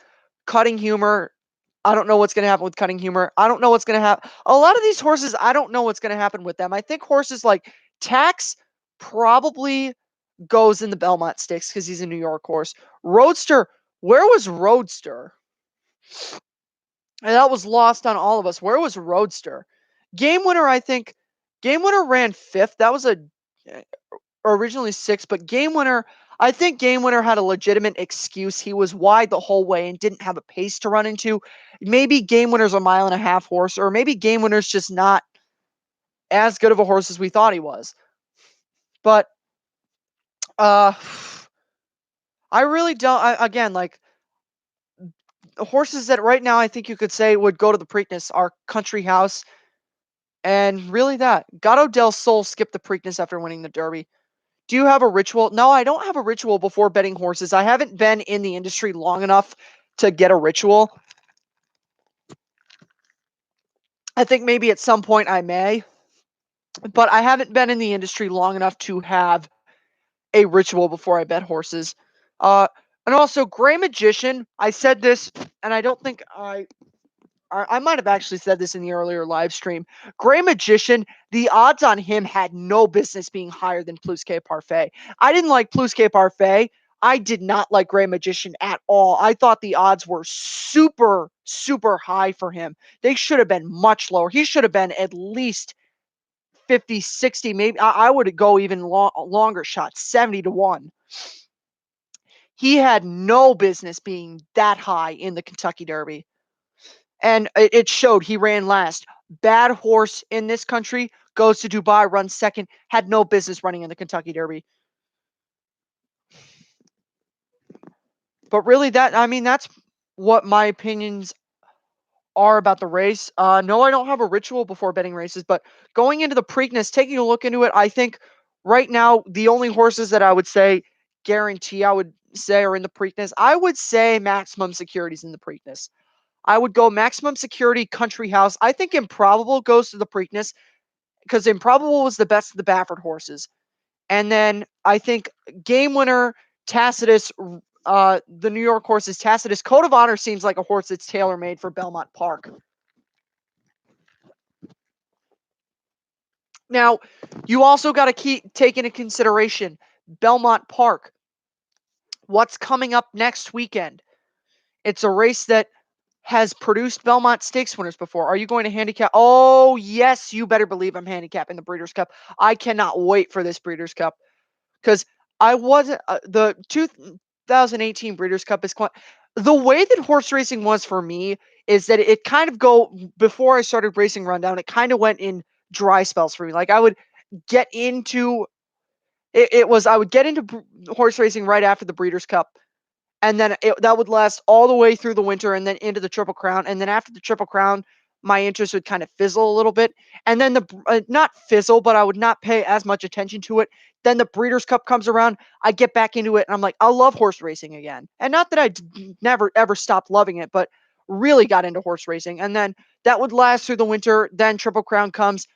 Cutting Humor, I don't know what's going to happen with Cutting Humor. I don't know what's going to happen. A lot of these horses, I don't know what's going to happen with them. I think horses like Tax probably goes in the Belmont Stakes because he's a New York horse. Roadster, where was Roadster? And that was lost on all of us. Where was Roadster? Game Winner, I think. Game Winner ran fifth. That was a originally sixth, but Game Winner, I think Game Winner had a legitimate excuse. He was wide the whole way and didn't have a pace to run into. Maybe Game Winner's a mile and a half horse, or maybe Game Winner's just not as good of a horse as we thought he was. But uh I really don't. Again, like horses that right now I think you could say would go to the Preakness are Country House and really that. Gato del Sol skipped the Preakness after winning the Derby. Do you have a ritual? No, I don't have a ritual before betting horses. I haven't been in the industry long enough to get a ritual. I think maybe at some point I may, but I haven't been in the industry long enough to have a ritual before I bet horses. Uh, and also, Gray Magician, I said this, and I don't think I might have actually said this in the earlier live stream. Gray Magician, the odds on him had no business being higher than Plus K Parfait. I didn't like Plus K Parfait. I did not like Gray Magician at all. I thought the odds were super, super high for him. They should have been much lower. He should have been at least 50, 60, maybe. I would go even longer shots, 70 to 1. He had no business being that high in the Kentucky Derby. And it showed. He ran last. Bad horse in this country goes to Dubai, runs second, had no business running in the Kentucky Derby. But really, that's what my opinions are about the race. No, I don't have a ritual before betting races, but going into the Preakness, taking a look into it, I think right now the only horses that I would say guarantee I would say are in the Preakness, I would say Maximum Security's in the Preakness. I would go Maximum Security, Country House. I think Improbable goes to the Preakness because Improbable was the best of the Baffert horses. And then I think Game Winner, Tacitus, the New York horses, Tacitus. Code of Honor seems like a horse that's tailor made for Belmont Park. Now, you also got to take into consideration Belmont Park. What's coming up next weekend? It's a race that has produced Belmont Stakes winners before. Are you going to handicap? Oh, yes, you better believe I'm handicapping the Breeders' Cup. I cannot wait for this Breeders' Cup because I wasn't the 2018 Breeders' Cup is quite the way that horse racing was for me is that it kind of before I started racing rundown, it kind of went in dry spells for me. Like I would get into I would get into horse racing right after the Breeders' Cup and then that would last all the way through the winter and then into the Triple Crown. And then after the Triple Crown, my interest would kind of fizzle a little bit. And then not fizzle, but I would not pay as much attention to it. Then the Breeders' Cup comes around. I get back into it and I'm like, I love horse racing again. And not that never ever stopped loving it, but really got into horse racing. And then that would last through the winter. Then Triple Crown comes.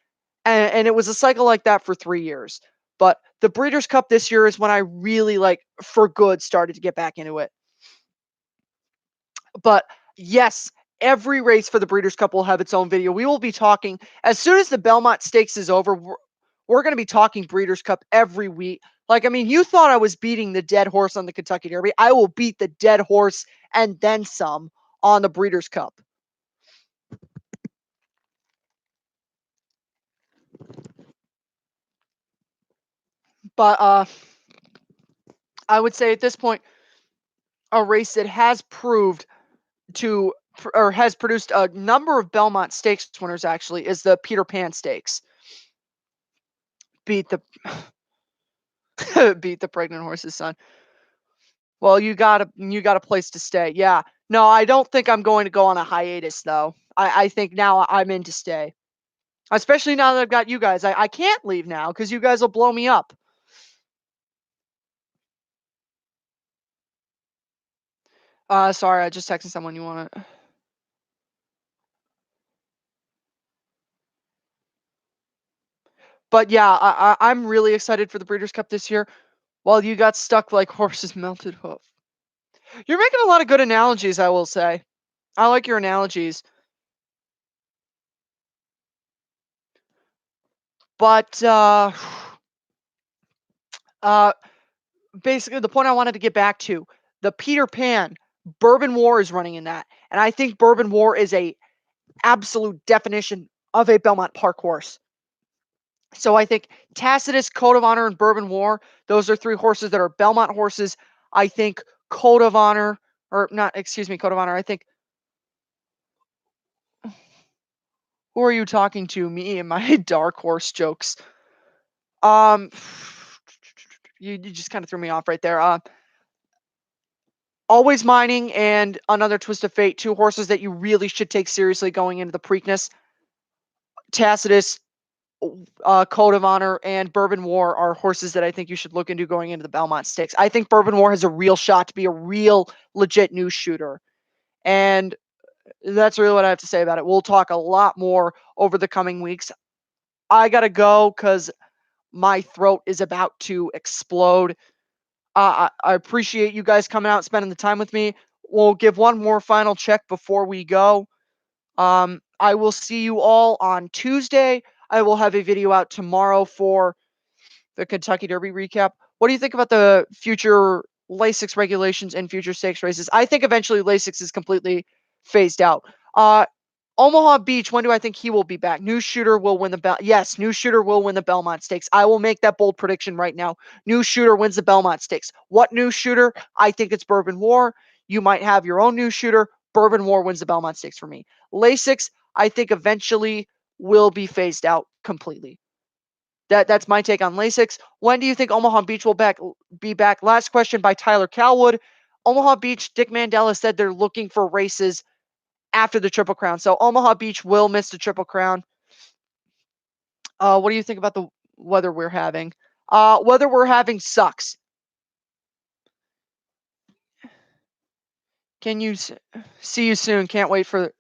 And it was a cycle like that for 3 years. But the Breeders' Cup this year is when I really like for good started to get back into it. But yes, every race for the Breeders' Cup will have its own video. We will be talking as soon as the Belmont Stakes is over. We're going to be talking Breeders' Cup every week. Like, I mean, you thought I was beating the dead horse on the Kentucky Derby. I will beat the dead horse and then some on the Breeders' Cup. But I would say at this point, a race that has proved to or has produced a number of Belmont Stakes winners actually is the Peter Pan Stakes. Beat the beat the pregnant horse's son. Well, you got a place to stay. Yeah. No, I don't think I'm going to go on a hiatus though. I think now I'm in to stay. Especially now that I've got you guys. I can't leave now because you guys will blow me up. Sorry, I just texted someone you want to. But yeah, I'm really excited for the Breeders' Cup this year. While you got stuck like horses melted hoof. You're making a lot of good analogies, I will say. I like your analogies. But uh, basically, the point I wanted to get back to, the Peter Pan, Bourbon War is running in that. And I think Bourbon War is a absolute definition of a Belmont Park horse. So I think Tacitus, Code of Honor, and Bourbon War, those are three horses that are Belmont horses. I think Code of Honor, or not, excuse me, Code of Honor. I think, who are you talking to? Me and my dark horse jokes. Um, you just kind of threw me off right there. Always Mining and Another Twist of Fate, two horses that you really should take seriously going into the Preakness. Tacitus, Code of Honor, and Bourbon War are horses that I think you should look into going into the Belmont Stakes. I think Bourbon War has a real shot to be a real legit news shooter. And that's really what I have to say about it. We'll talk a lot more over the coming weeks. I got to go because my throat is about to explode. I appreciate you guys coming out and spending the time with me. We'll give one more final check before we go. I will see you all on Tuesday. I will have a video out tomorrow for the Kentucky Derby recap. What do you think about the future Lasix regulations and future stakes races? I think eventually Lasix is completely phased out. Omaha Beach, when do I think he will be back? New Shooter will win the Yes, New Shooter will win the Belmont Stakes. I will make that bold prediction right now. New Shooter wins the Belmont Stakes. What New Shooter? I think it's Bourbon War. You might have your own New Shooter. Bourbon War wins the Belmont Stakes for me. Lasix, I think eventually will be phased out completely. That's my take on Lasix. When do you think Omaha Beach will be back? Last question by Tyler Calwood. Omaha Beach, Dick Mandela said they're looking for races after the Triple Crown. So Omaha Beach will miss the Triple Crown. What do you think about the weather we're having? Weather we're having sucks. Can you see you soon? Can't wait for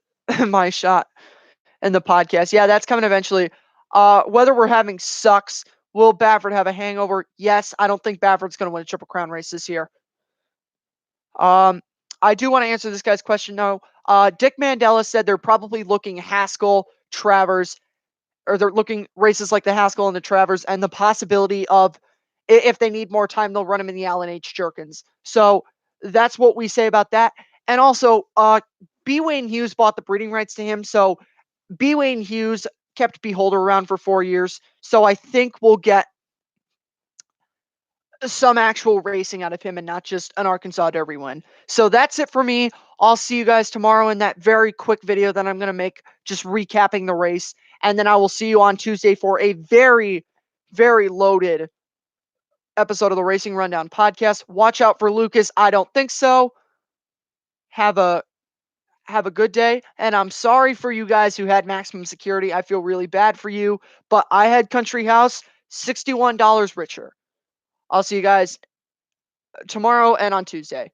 my shot in the podcast. Yeah, that's coming eventually. Weather we're having sucks. Will Baffert have a hangover? Yes, I don't think Baffert's going to win a Triple Crown race this year. I do want to answer this guy's question though. Dick Mandela said they're probably looking Haskell, Travers, or they're looking races like the Haskell and the Travers, and the possibility of, if they need more time, they'll run him in the Allen H. Jerkins. So that's what we say about that. And also, B. Wayne Hughes bought the breeding rights to him. So B. Wayne Hughes kept Beholder around for 4 years. So I think we'll get some actual racing out of him and not just an Arkansas Derby win. So that's it for me. I'll see you guys tomorrow in that very quick video that I'm going to make just recapping the race. And then I will see you on Tuesday for a very, very loaded episode of the Racing Rundown podcast. Watch out for Lucas. I don't think so. Have a good day. And I'm sorry for you guys who had maximum security. I feel really bad for you, but I had Country House $61 richer. I'll see you guys tomorrow and on Tuesday.